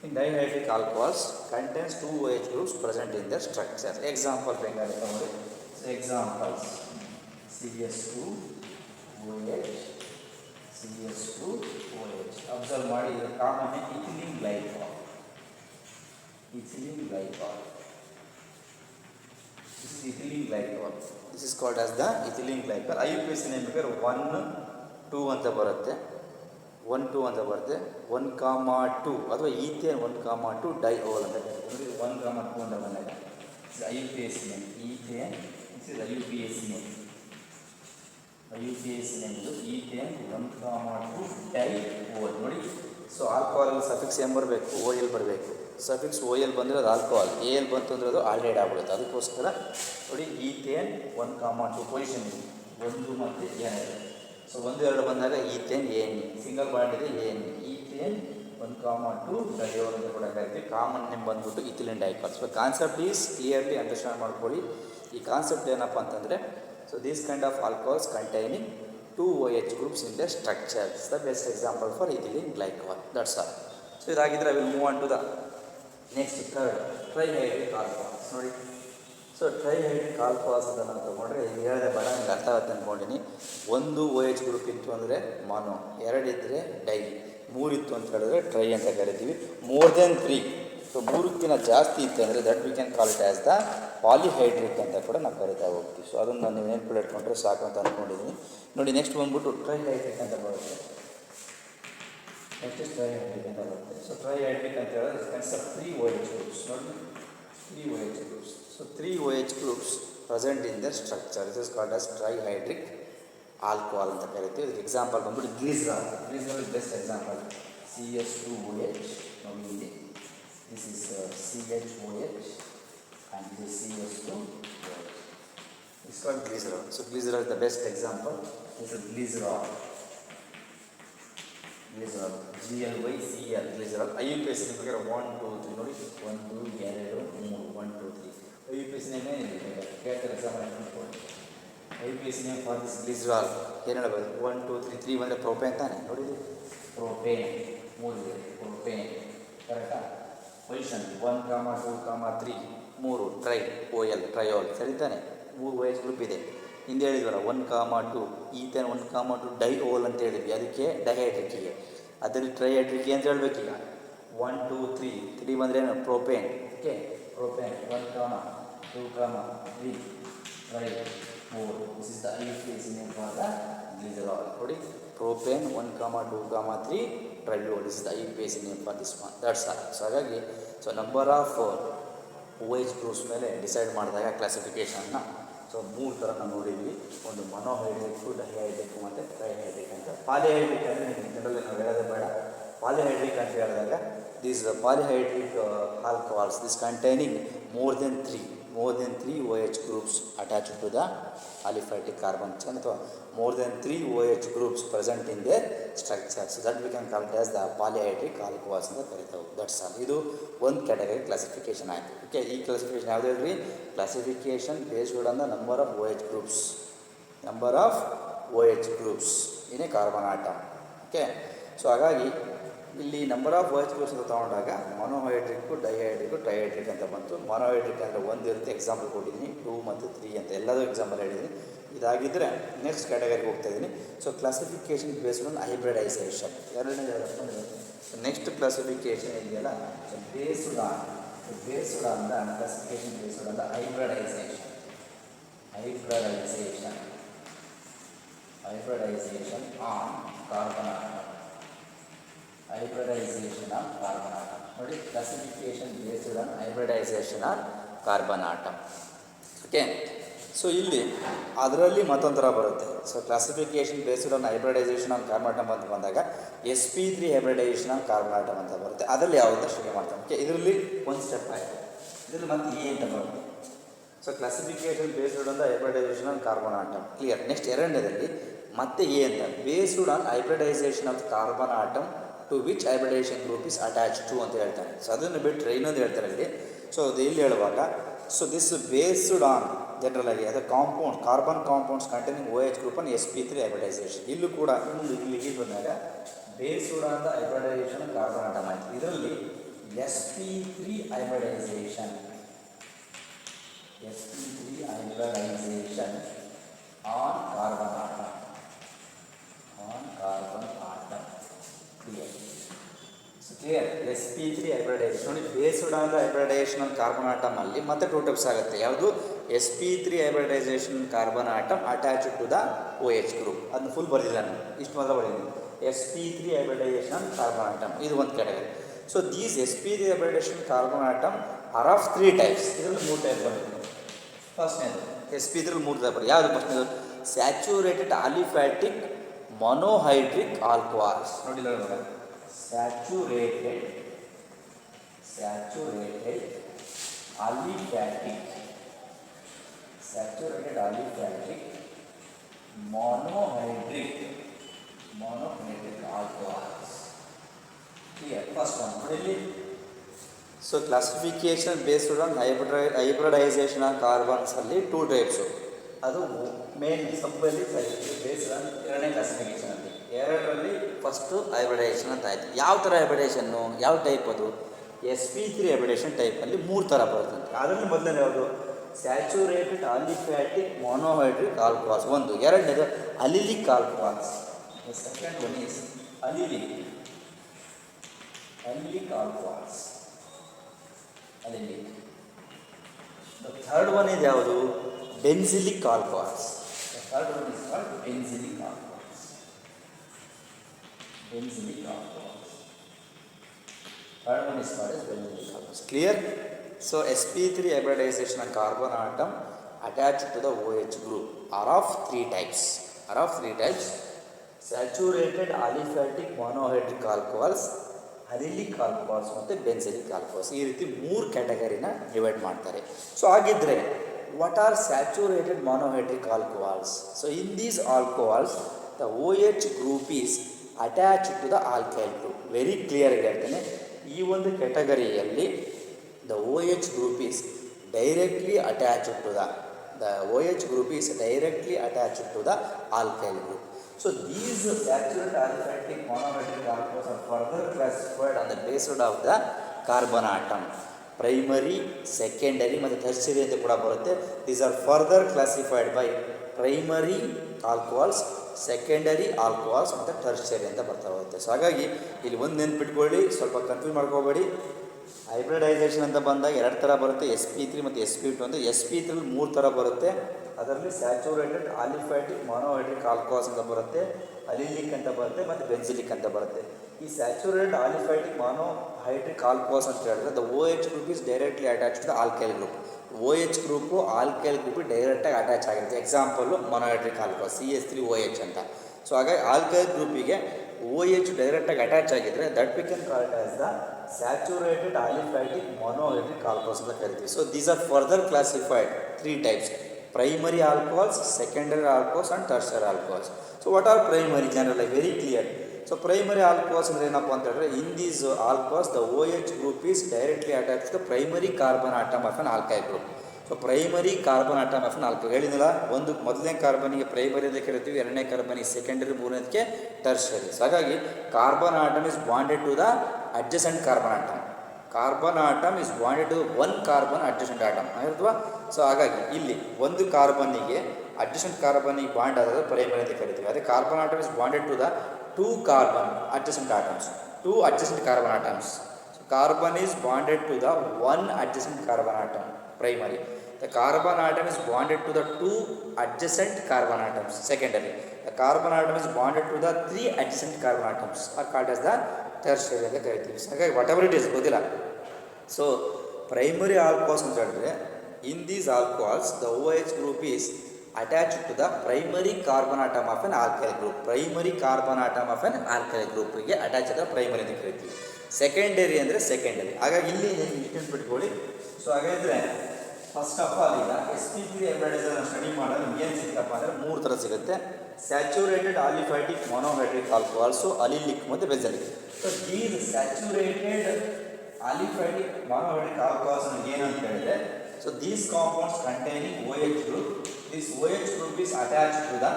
In dihydric alcohols contains 2 OH groups present in their structure. Example examples CH2OH CH2OH. Observe ಮಾಡಿ, ಇದು common ethylene glycol. Ethylene glycol. This is ethylene glycol. This is called as the ethylene glycol. IUPAC name ಬೇಕಾದ್ರೆ 1, 2 ಅಂತ ಬರುತ್ತೆ. 1, 2 ಅಂತ ಬರುತ್ತೆ. 1, 2 ಅಥವಾ ethane 1, 2 ಡೈಓಲ್ ಅಂತ ಕರೀತೀವಿ. 1, 2 ಅಂತ ಬಂದಾಗ IUPAC name. Ethane, this is IUPAC name. IUPAC name ಇದು ಈಥೇನ್ 1, 2 ಡೈಓಲ್. ನೋಡಿ, ಸೊ ಆಲ್ಕೋಹಾಲ್ ಸಫಿಕ್ಸ್ ಏನು ಬರಬೇಕು? OL ಬರಬೇಕು. ಸಫಿಕ್ಸ್ OL ಬಂದರೆ ಅದು ಆಲ್ಕೋಹಾಲ್, AL ಬಂತು ಅಂದರೆ ಅದು ಆಲ್ಡಿಹೈಡ್ ಆಗ್ಬಿಡುತ್ತೆ. ಅದಕ್ಕೋಸ್ಕರ ನೋಡಿ, ಈಥೇನ್ 1, 2 ಪೊಸಿಷನ್ ಇದೆ, 1 ಮತ್ತು 2. ಸೊ 1, 2 ಬಂದಾಗ ಈಥೇನ್ ANE, ಸಿಂಗಲ್ ಬಾಂಡ್ ಇದೆ ANE. ಈಥೇನ್ 1, 2 ಡೈಯೋಲ್ ಅಂತ ಕೂಡ ಕರಿತೀವಿ. ಕಾಮನ್ ನೇಮ್ ಬಂದ್ಬಿಟ್ಟು ethylene glycol. So concept is clearly understand ಮಾಡ್ಕೊಳ್ಳಿ. ಈ ಕಾನ್ಸೆಪ್ಟ್ ಏನಪ್ಪ ಅಂತಂದರೆ, so these kind of alcohols containing 2 OH groups in their structure. It's the best example for ethylene glycol. That's all. So ಇದಾಗಿದ್ದರೆ I will move on to the next third, trihydric alcohols. ನೋಡಿ, so trihydric alcohols ಅಂತ ನಾವು ತೊಗೊಂಡ್ರೆ, ಈಗ ಹೇಳಿದೆ ಬೇಡ, ನಿಮ್ಗೆ ಅರ್ಥ ಆಗುತ್ತೆ ಅಂದ್ಕೊಂಡಿನಿ. 1 OH ಗ್ರೂಪ್ ಇತ್ತು ಅಂದರೆ ಮಾನೋ, 2 ಇದ್ದರೆ ಡೈ, 3 ಇತ್ತು ಅಂತ ಹೇಳಿದ್ರೆ ಟ್ರೈ ಅಂತ ಕರಿತೀವಿ. ಮೋರ್ ದೆನ್ 3, ಸೊ 3ಕ್ಕಿಂತ ಜಾಸ್ತಿ ಇತ್ತು ಅಂದರೆ that we can call it as the polyhydric ಅಂತ ಕೂಡ ನಾವು ಕರಿತಾ ಹೋಗ್ತೀವಿ. ಸೊ ಅದನ್ನು ನೀವು ನೆನಪು ಇಟ್ಕೊಂಡ್ರೆ ಸಾಕು ಅಂತ ಅಂದ್ಕೊಂಡಿದ್ದೀನಿ. ನೋಡಿ, ನೆಕ್ಸ್ಟ್ ಬಂದ್ಬಿಟ್ಟು ಟ್ರೈಹೈಡ್ರಿಕ್ ಅಂತ ಬರುತ್ತೆ. ನೆಕ್ಸ್ಟ್ ಟ್ರೈಹೈಡ್ರಿಕ್ ಅಂತ ಬರುತ್ತೆ. ಸೊ ಟ್ರೈಹೈಡ್ರಿಕ್ ಅಂತ ಹೇಳಿದ್ರೆ ಕನ್ಸ್ ಆಫ್ 3 OH ಗ್ರೂಪ್ಸ್. ನೋಡಿ, 3 OH groups. So 3 OH groups present in their structure. It is called as trihydric alcohol ಅಂತ ಕರಿತೀವಿ. ಇದಕ್ಕೆ ಎಕ್ಸಾಂಪಲ್ ಬಂದ್ಬಿಟ್ಟು glycerol. Glycerol is best example. CH2OH. ನೋಡಿ ಇಲ್ಲಿ, this is CHOH and this is CH2OH. It's called glycerol. So glycerol is the best example. This is glycerol. Glycerol. GLYCL. Glycerol. IUPAC name 1, 2, 3. ನೋಡಿ, 1, 2, 3. 1, 2, 3. IUPAC name ಏನಿದೆ? ಕೇಳ್ತಾರೆ exam ಮಾಡ್ಕೊಂಡು. IUPAC name for this glycerol ಏನು ಹೇಳಬಹುದು? 1, 2, 3. 3 ಬಂದರೆ propane ತಾನೆ. ನೋಡಿ, propane 3 ಇದೆ. ಪ್ರೋಪೇನ್ ಕರೆಕ್ಟಾ? ಪೊಸಿಷನ್ 1, 2, 3. 3 try OL, ಟ್ರೈಯೋಲ್. ಸರಿ ತಾನೆ? 3 OH ಗ್ರೂಪ್ ಇದೆ. ಹಿಂದೆ ಹೇಳಿದ್ವಲ್ಲ 1, 2 ಈಥೇನ್ 1, 2 ಡೈಓಲ್ ಅಂತ ಹೇಳಿದ್ವಿ. ಅದಕ್ಕೆ ಡೈಹೈಡ್ರಿಕ್ಕಿಗೆ. ಅದರಲ್ಲಿ ಟ್ರೈಹೈಡ್ರಿಕ್ ಅಂತ ಹೇಳಬೇಕೀಗ. 1, 2, 3. 3 ಬಂದರೆ ಏನು? Propane. Okay, propane 1, 2, 3 tri 4. This is the IUPAC name for the glycerol. ನೋಡಿ, propane 1, 2, 3 triol. This is the IUPAC name for this one. That's all. So ಹಾಗಾಗಿ so number of OH groups ಮೇಲೆ ಡಿಸೈಡ್ ಮಾಡಿದಾಗ ಕ್ಲಾಸಿಫಿಕೇಷನ್ನ so 3 ಥರ ನಾವು ನೋಡಿದ್ವಿ. ಒಂದು ಮೊನೋಹೈಡ್ರಿಕ್, ಡೈಹೈಡ್ರಿಕ್ ಮತ್ತು ಟ್ರೈಹೈಡ್ರಿಕ್ ಅಂತ. ಪಾಲಿಹೈಡ್ರಿಕ್ ಅಂದರೆ ನಿಮಗೆ ಜನರಲ್ಲಿ ನಾವು ಹೇಳೋದೇ ಬೇಡ. ಪಾಲಿಹೈಡ್ರಿಕ್ ಅಂತ ಹೇಳಿದಾಗ these polyhydric alcohols this containing more than 3 OH groups attached to the aliphatic carbon chain, ಅಥವಾ more than 3 OH groups present in their structure. So that we can call it as the polyhydric alcohols ಅಂತ ಕರಿತಾವೆ. That's all. ಇದು ಒಂದು category classification ಆಯಿತು. Okay, ಈ classification ಯಾವುದು ಹೇಳ್ರಿ? Classification based on the number of OH groups. Number of OH groups in a carbon atom. Okay, so ಹಾಗಾಗಿ ಇಲ್ಲಿ number of OH groups ಅಂತ ತೊಗೊಂಡಾಗ ಮೊನೋಹೈಡ್ರಿಕ್ಕು, ಡೈಹೈಡ್ರಿಕ್ಕು, ಟ್ರೈಹೈಡ್ರಿಕ್ ಅಂತ ಬಂತು. ಮೊನೋಹೈಡ್ರಿಕ್ ಅಂದರೆ 1 ಇರುತ್ತೆ, ಎಕ್ಸಾಂಪಲ್ ಕೊಟ್ಟಿದ್ದೀನಿ. 2 ಮತ್ತು 3 ಅಂತ ಎಲ್ಲದೂ ಎಕ್ಸಾಂಪಲ್ ಹೇಳಿದ್ದೀನಿ. ಇದಾಗಿದ್ದರೆ ನೆಕ್ಸ್ಟ್ ಕ್ಯಾಟಗರಿಗೆ ಹೋಗ್ತಾ ಇದ್ದೀನಿ. So classification based on hybridisation. ಎರಡನೇ ನೆಕ್ಸ್ಟ್ ಕ್ಲಾಸಿಫಿಕೇಷನ್ ಇದೆಯಲ್ಲ, based on classification based on hybridisation on carbon atom. Hybridisation on carbon atom. ನೋಡಿ, classification based on hybridisation on carbon atom. Okay, so ಇಲ್ಲಿ ಅದರಲ್ಲಿ ಮತ್ತೊಂದು ಥರ ಬರುತ್ತೆ. So classification based on hybridisation on carbon atom ಅಂತ ಬಂದಾಗ sp3 hybridisation on carbon atom ಅಂತ ಬರುತ್ತೆ. ಅದರಲ್ಲಿ ಯಾವುದು ಸ್ಟಡಿ ಮಾಡ್ತಾರೆ. ಓಕೆ, ಇದರಲ್ಲಿ ಒಂದು ಸ್ಟೆಪ್ ಆಯಿತು. ಇದರಲ್ಲಿ ಮತ್ತೆ ಎ ಅಂತ ಬರುತ್ತೆ. So classification based on the hybridisation on carbon atom clear. Next ಎರಡನೇದಲ್ಲಿ ಮತ್ತೆ ಎ ಅಂತ, based on hybridisation of carbon atom to which hybridisation group is attach to ಅಂತ ಹೇಳ್ತಾರೆ. ಸೊ ಅದನ್ನು ಬಿಟ್ಟರೆ ಇನ್ನೊಂದು ಹೇಳ್ತಾರೆ ಇಲ್ಲಿ. ಸೊ ಅದು ಇಲ್ಲಿ ಹೇಳುವಾಗ, so this based on general ಆಗಿ ಅದು compound, carbon compounds containing OH group on sp3 hybridisation. ಇಲ್ಲೂ ಕೂಡ ಇನ್ನೊಂದು ಇಲ್ಲಿಗೆ ಬಂದಾಗ based on the hybridisation carbon atom ಆಯಿತು. ಇದರಲ್ಲಿ sp3 hybridisation on carbon atom ನೋಡಿ, based on the hybridisation on carbon atom ಅಲ್ಲಿ ಮತ್ತೆ 2 ಟೈಪ್ಸ್ ಆಗುತ್ತೆ. ಯಾವುದು? sp3 hybridisation carbon atom attached to the OH group. ಅದನ್ನ ಫುಲ್ ಬರೆದಿಲ್ಲ ನಾನು, ಇಷ್ಟು ಮಾತ್ರ ಬರೆದಿದ್ದೀನಿ. sp3 ಹೈಬ್ರಿಡೈಸೇಷನ್ ಕಾರ್ಬನ್ ಆಟಮ್ ಇದು ಒಂದು category. So these sp3 hybridisation carbon atom are of 3 types. ಇದರಲ್ಲಿ 3 ಟೈಪ್ ಬರುತ್ತೆ. ಫಸ್ಟ್ನೇದು sp3 3 ಟೈಪ್ ಬರುತ್ತೆ. ಯಾವುದು ಫಸ್ಟ್ನೇದು? Saturated aliphatic monohydric alcohols. ನೋಡಿಲ್ಲ, saturated aliphatic monohydric alcohols. Here, first one. So classification based on hybridization of carbons ಅಲ್ಲಿ 2 types. ಅದು main ಸಬ್ಬಲ್ಲಿ based on ಎರಡನೇ classification ಅಲ್ಲಿ. ಎರಡರಲ್ಲಿ ಫಸ್ಟು ಹೈಬ್ರಿಡೈಸೇಷನ್ ಅಂತ ಆಯಿತು. ಯಾವ ಥರ ಹೈಬ್ರಿಡೈಸೇಷನ್ನು, ಯಾವ ಟೈಪ್ ಅದು? sp3 ಹೈಬ್ರಿಡೇಷನ್ ಟೈಪಲ್ಲಿ 3 ಥರ ಬರುತ್ತೆ. ಅದರಲ್ಲಿ ಮೊದಲನೇ ಯಾವುದು? ಸ್ಯಾಚುರೇಟೆಡ್ ಆಲಿಫ್ಯಾಟಿಕ್ ಮೊನೋಹೈಡ್ರಿಕ್ ಆಲ್ಕೋಹಾಲ್ಸ್ ಒಂದು. ಎರಡನೇದು allylic alcohols. Second one is allylic alcohols. Allylic. The third one ಇದು ಯಾವುದು? Benzylic alcohols. The third one is called benzylic alcohols. Third one is called as benzylic alcohols. Clear? So sp3 hybridization of carbon atom attached to the OH group are of 3 types. Saturated aliphatic monohydric alcohols, allylic alcohols ಮತ್ತು benzylic alcohols. ಈ ರೀತಿ 3 ಕ್ಯಾಟಗರಿನ divide ಮಾಡ್ತಾರೆ. ಸೊ ಹಾಗಿದ್ರೆ what are saturated monohydric alcohols? So in these alcohols the OH group is attached to the alkyl group. Very clear ಆಗಿ ಹೇಳ್ತೇನೆ, ಈ ಒಂದು ಕ್ಯಾಟಗರಿಯಲ್ಲಿ the OH group is directly attached to the alkyl group. So these saturated aliphatic monohydric alcohols are further classified on the basis of the carbon atom. Primary, secondary ಮತ್ತು tertiary ಅಂತ ಕೂಡ ಬರುತ್ತೆ. These are further classified by primary alcohols, secondary alcohols ಮತ್ತು tertiary ಅಂತ ಬರ್ತಾ ಹೋಗುತ್ತೆ. So ಹಾಗಾಗಿ ಇಲ್ಲಿ ಒಂದು ನೆನ್ಪಿಟ್ಕೊಳ್ಳಿ, ಸ್ವಲ್ಪ ಕನ್ಫ್ಯೂಸ್ ಮಾಡ್ಕೋಬೇಡಿ. ಹೈಬ್ರಿಡೈಸೇಷನ್ ಅಂತ ಬಂದಾಗ 2 ಥರ ಬರುತ್ತೆ, sp3 ಮತ್ತು sp2 ಅಂತ. sp3 3 ಥರ ಬರುತ್ತೆ. ಅದರಲ್ಲಿ ಸ್ಯಾಚುರೇಟೆಡ್ ಆಲಿಫ್ಯಾಟಿಕ್ ಮೊನೋಹೈಡ್ರಿಕ್ ಆಲ್ಕೋಹಾಲ್ಸ್ ಅಂತ ಬರುತ್ತೆ, ಅಲಿಲಿಕ್ ಅಂತ ಬರುತ್ತೆ ಮತ್ತು ಬೆನ್ಸಿಲಿಕ್ ಅಂತ ಬರುತ್ತೆ. ಈ ಸ್ಯಾಚುರೇಟೆಡ್ ಆಲಿಫ್ಯಾಟಿಕ್ ಮೊನೋಹೈಡ್ರಿಕ್ ಆಲ್ಕೋಹಾಲ್ಸ್ ಅಂತ ಹೇಳಿದ್ರೆ the OH group is directly attach to the alkyl group. OH group alkyl ಗ್ರೂಪಿಗೆ ಡೈರೆಕ್ಟಾಗಿ ಅಟ್ಯಾಚ್ ಆಗಿರುತ್ತೆ. ಎಕ್ಸಾಂಪಲ್ಲು ಮೊನೋಹೈಡ್ರಿಕ್ ಆಲ್ಕೋಹಾಲ್ CH3OH ಅಂತ. ಸೊ ಹಾಗಾಗಿ ಆಲ್ಕೈಲ್ ಗ್ರೂಪಿಗೆ OH ಡೈರೆಕ್ಟಾಗಿ ಅಟ್ಯಾಚ್ ಆಗಿದ್ದರೆ that we can call it as the saturated aliphatic monohydric alcohols ಅಂತ ಕರಿತೀವಿ. So these are further classified 3 types: primary alcohols, secondary alcohols and tertiary alcohols. So what are primary? General very clear. So primary alcohols ಅಂದರೆ ಏನಪ್ಪ ಅಂತ ಹೇಳಿದ್ರೆ, in these alcohols the OH group is directly attach to primary carbon atom of an alkyl group. So primary carbon atom of an alkyl ಹೇಳಿದಿಲ್ಲ, ಒಂದು ಮೊದಲನೇ ಕಾರ್ಬನಿಗೆ primary ಅಂತ ಕರಿತೀವಿ, ಎರಡನೇ ಕಾರ್ಬನಿಗೆ ಸೆಕೆಂಡರಿ, ಮೂರನೇದಕ್ಕೆ ಟರ್ಷರಿ. ಸೊ ಹಾಗಾಗಿ carbon atom is bonded to the adjacent carbon atom. Carbon atom is bonded to 1 carbon adjacent atom ಆಗಿರ್ತವಾ. ಸೊ ಹಾಗಾಗಿ ಇಲ್ಲಿ ಒಂದು ಕಾರ್ಬನ್ನಿಗೆ ಅಡ್ಜಸೆಂಟ್ ಕಾರ್ಬನ್ನಿಗೆ ಬಾಂಡ್ ಆದಾಗ ಪ್ರೈಮರಿ ಅಂತ ಕರಿತೀವಿ. ಅದೇ carbon atom is bonded to the 2 carbon adjacent atoms, 2 adjacent carbon atoms. So carbon is bonded to the 1 adjacent carbon atom, primary. The carbon atom is bonded to the 2 adjacent carbon atoms, secondary. The carbon atom is bonded to the 3 adjacent carbon atoms, are called as the tertiary ಅಂತ ಕರಿತೀವಿ. So whatever it is ಗೊತ್ತಿಲ್ಲ. So primary alcohols ಅಂತ ಹೇಳಿದ್ರೆ, in these alcohols the OH group is attached to the primary carbon atom of an alkyl group. Primary carbon atom of an alkyl group ಗೆ attach ಆದ primary ಅಂತ ಕರಿತೀವಿ. Secondary ಅಂದರೆ secondary. ಹಾಗಾಗಿ ಇಲ್ಲಿ ಇಷ್ಟನ್ನು ಬಿಟ್ಕೊಳ್ಳಿ. ಸೊ ಹಾಗಾದರೆ ಫಸ್ಟ್ ಆಫ್ ಆಲ್ ಈಗ sp3 ಹೈಬ್ರಿಡೈಸೇಷನ್ ಸ್ಟಡಿ ಮಾಡಲು ಏನು ಸಿಗ್ತಪ್ಪ ಅಂದರೆ 3 ಥರ ಸಿಗುತ್ತೆ: ಸ್ಯಾಚುರೇಟೆಡ್ ಆಲಿಫೈಟಿಕ್ ಮೊನೋಹೈಡ್ರಿಕ್ ಆಲ್ಕೋಹಾಲ್ಸು, ಅಲಿಲಿಕ್ ಮತ್ತು ಬೆನ್ಸಿಲಿಕ್. ಸೊ ದೀಸ್ ಸ್ಯಾಚುರೇಟೆಡ್ ಆಲಿಫೈಟಿಕ್ ಮೊನೋಹೈಡ್ರಿಕ್ ಆಲ್ಕೋಹಾಲ್ಸ್ ಏನಂತ ಹೇಳಿದ್ರೆ, so these compounds containing OH group, this OH group is attached to the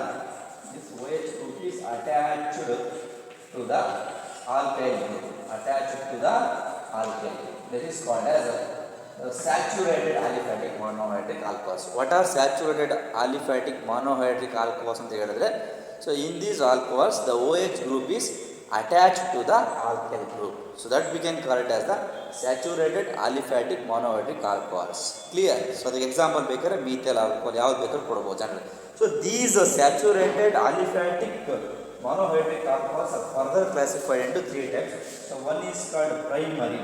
alkyl group, that is called as saturated aliphatic monohydric alcohols. What are saturated aliphatic monohydric alcohols ಅಂತ ಹೇಳಿದ್ರೆ, so in these alcohols the OH group is attached to the alkyl group, so that we can call it as the saturated aliphatic monohydric alcohols. Clear? So ಅದಕ್ಕೆ example ಬೇಕಾದ್ರೆ methyl alcohol ಯಾವ್ದು ಬೇಕಾದ್ರೂ ಕೊಡ್ಬೋದು general. So these saturated aliphatic monohydric alcohols are further classified into three types. So one is called primary.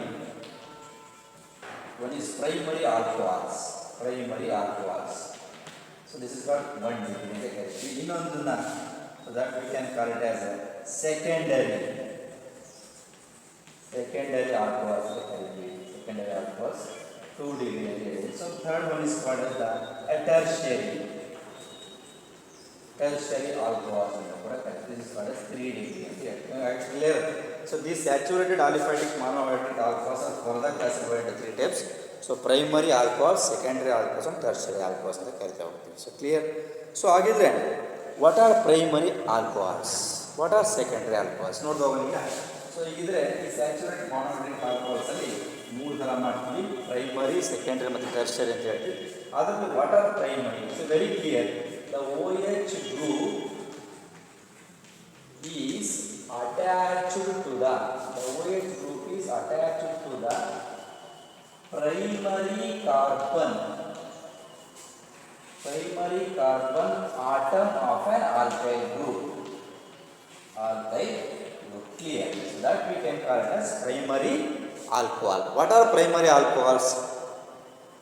One is primary alcohols. Primary alcohols. So this is called one degree. Innonduna, so that we can call it as a secondary. Secondary alcohols. Secondary alcohols. 2 degree. So third one is called as the tertiary. Tertiary alcohols. This is called as 3 degree. Clear? So these saturated aliphatic monohydric alcohols are further classified into 3 types. So primary alcohols, secondary alcohols and tertiary alcohols ಅಂತ ಕರಿತಾ ಹೋಗ್ತೀವಿ. So clear? So ಹಾಗಿದ್ರೆ what are primary alcohols? What are secondary alcohols? ನೋಡ್ದೋಗೋಣ ಈಗ. So ಹೀಗಿದ್ರೆ ಈ saturated ಮೊನೊಹೈಡ್ರಿಕ್ alcohols ಅಲ್ಲಿ 3 ಥರ ಮಾಡ್ತೀವಿ, primary, secondary ಮತ್ತು ಟರ್ಷರಿ ಅಂತ ಹೇಳ್ತೀವಿ. ಅದರಲ್ಲಿ what are primary? So very clear, the OH group is attached to the OH group is attached to the primary carbon atom of an alkyl group. Clear? So that we can call it as primary alcohol. What are primary alcohols?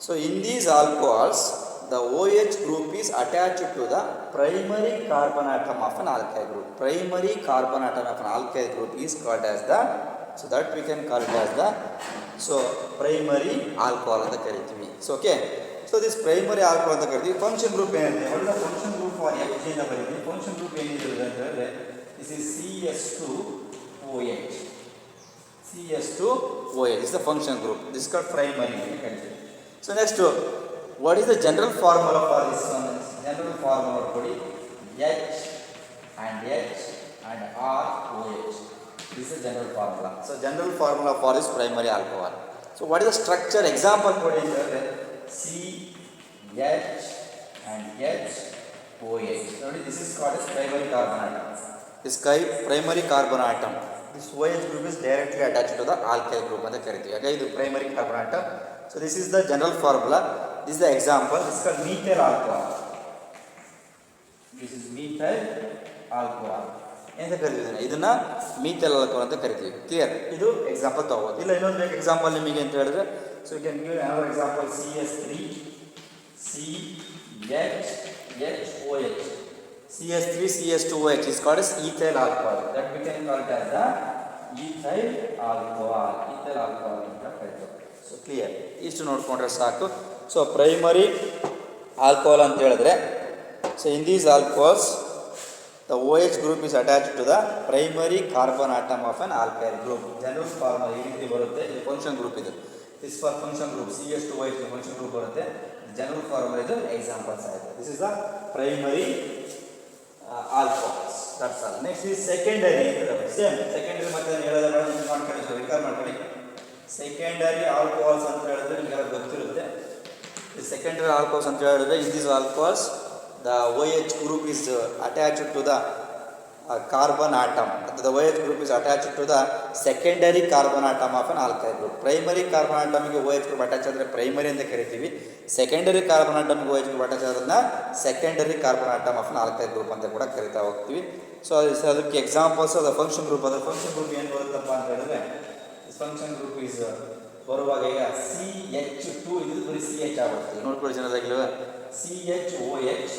So in these alcohols, the OH group is attached to the primary carbon atom of an alkyl group. Primary carbon atom of an alkyl group is called as the, so that we can call it as the, so primary alcohol ಅಂತ ಕರಿತೀವಿ. So okay, so this primary alcohol ಅಂತ ಕರಿತೀವಿ. Function group ಏನಿದೆ, what is the function group for Fg ಅಂತ ಬರೀತೀವಿ. Function group ಏನಿದೆ ಅಂತ ಹೇಳಿದ್ರೆ this is CS2OH. CS2OH is the function group. This is called primary. So next, what is the general formula for this one? General formula for it, H and ROH. This is the general formula. So general formula for this primary alcohol. So what is the structure? Example for it, CH and HOH. So this is called as primary carbon atom. This primary carbon atom. This OH group is directly attached to the alkyl group ಅಂತ ಕರಿತೀವಿ. ಹಾಗೆ ಇದು primary carbon atom. So this is the general formula. This is the example. This is called methyl alcohol. This is methyl alcohol. ಎಂತ ಕರಿತೀವಿ ಇದನ್ನ methyl alcohol ಅಂತ ಕರಿತೀವಿ. Clear? ಇದು ಎಕ್ಸಾಂಪಲ್ ತಗೋಬೋದು. ಇಲ್ಲ ಇನ್ನೊಂದು ಬೇಕು ಎಕ್ಸಾಂಪಲ್ ನಿಮಗೆ ಅಂತ ಹೇಳಿದ್ರೆ, so you can give another example, CH3CHOH. CH3CH2OH is called as ethyl alcohol. That we can call it as the ethyl alcohol. Ethyl alcohol ಅಂತ ಕರಿತೀವಿ. So clear? ಇಷ್ಟು ನೋಡ್ಕೊಂಡ್ರೆ ಸಾಕು. ಸೊ ಪ್ರೈಮರಿ ಆಲ್ಕೋಹಾಲ್ ಅಂತ ಹೇಳಿದ್ರೆ, so in these alcohols the OH group is attached to the primary carbon atom of an alkyl group. General formula ಈ ರೀತಿ ಬರುತ್ತೆ. ಇದು ಫಂಕ್ಷನ್ ಗ್ರೂಪ್ ಇದು. This for function group CH2OH function group ಬರುತ್ತೆ. General formula ಇದು examples ಆಯಿತು. This is the primary alcohols. That's all. Next is secondary. Same secondary ಮತ್ತೆ ಹೇಳೋದಲ್ಲ, ಮಾಡ್ಕೊಳ್ಳಿ, ರಿಕಾಲ್ ಮಾಡ್ಕೊಳ್ಳಿ. Secondary alcohols ಅಂತ ಹೇಳಿದ್ರೆ ನಿಮಗೆಲ್ಲ ಗೊತ್ತಿರುತ್ತೆ. The secondary alcohols ಅಂತ ಹೇಳಿದ್ರೆ, in these alcohols the OH group is attached to the carbon atom. The OH group is attached to the secondary carbon atom of an alkyl group. Primary carbon atom ಗೆ OH group attach ಆದರೆ primary ಅಂತ ಕರಿತೀವಿ. Secondary carbon atom ಗೆ OH group attach ಆದ್ರನ್ನ secondary carbon atom of an alkyl group ಅಂತ ಕೂಡ ಕರಿತಾ ಹೋಗ್ತೀವಿ. So ಅದಕ್ಕೆ ಎಕ್ಸಾಂಪಲ್ಸ್ ಅದ ಫಂಕ್ಷನ್ ಗ್ರೂಪ್. ಅದರ ಫಂಕ್ಷನ್ ಗ್ರೂಪ್ ಏನು ಬರುತ್ತಪ್ಪ ಅಂತ ಹೇಳಿದ್ರೆ, ಫಂಕ್ಷನ್ ಗ್ರೂಪ್ ಈಸ್ ಬರುವಾಗ ಈಗ CH2 ಇದು ಬರೀ CH ಆಗುತ್ತೆ. ನೋಡ್ಕೊಳ್ಳಿ ಜನರಾಗಿಲ್ವ, CHOH.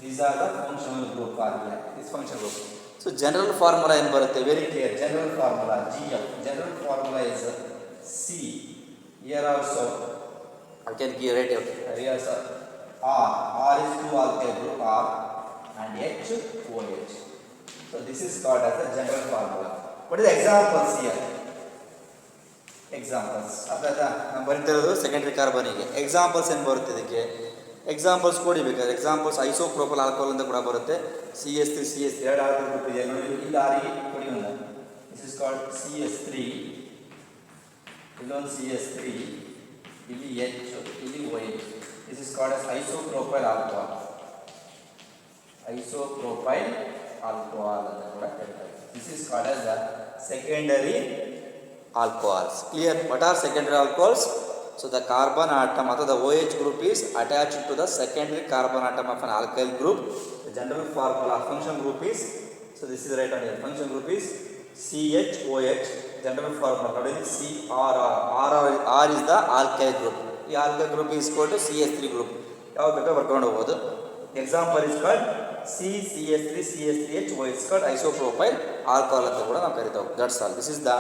These are the functional group formula. This function group. So general formula ಏನು ಬರುತ್ತೆ? Very clear. General formula GF. General formula is C. Here also I can give right out. Here also R. R is 2 alkyl group R and HOH. So this is called as the general formula. What is the examples here? Examples. ಅರ್ಥಾಯ್ತಾ? ನಾನು ಬರೀತಿರೋದು secondary ಕಾರ್ಬನಿಗೆ. Examples ಏನು ಬರುತ್ತೆ ಇದಕ್ಕೆ? Examples ಕೊಡಿ ಬೇಕಾದ್ರೆ. Examples ಐಸೋಪ್ರೋಪಲ್ alcohol ಅಂತ ಕೂಡ ಬರುತ್ತೆ. CH3CH3 ಎರಡು ಆಲ್ಕೋಹಾಲ್ ಗ್ರೂಪ್ ಇದೆ ನೋಡಿ. ಇಲ್ಲಿ ಆರಿಗೆ ಕೊಡಿ ಒಂದು. This is called CH3. ಇಲ್ಲೊಂದು CH3, ಇಲ್ಲಿ H, ಇಲ್ಲಿ OH. This is called as isopropyl alcohol. Isopropyl alcohol ಅಂತ ಕೂಡ ಕರೀತಾರೆ. This is called as the secondary alcohols. Clear? What are secondary alcohols? So the carbon atom or the OH group is attached to the secondary carbon atom of an alkyl group. The general formula function group is, so this is right on here, function group is CHOH. General formula CRR. R is the alkyl group. The alkyl group is equal to CH3 group. ಯಾವ ಬೇಕಾ ಬರ್ಕೊಂಡು ಹೋಗ್ಬೋದು. Example is called CCH3CH3H OH is called isopropyl alcohol ಅಂತ ಕೂಡ ನಾವು ಕರಿತಾವೆ. That's all. This is the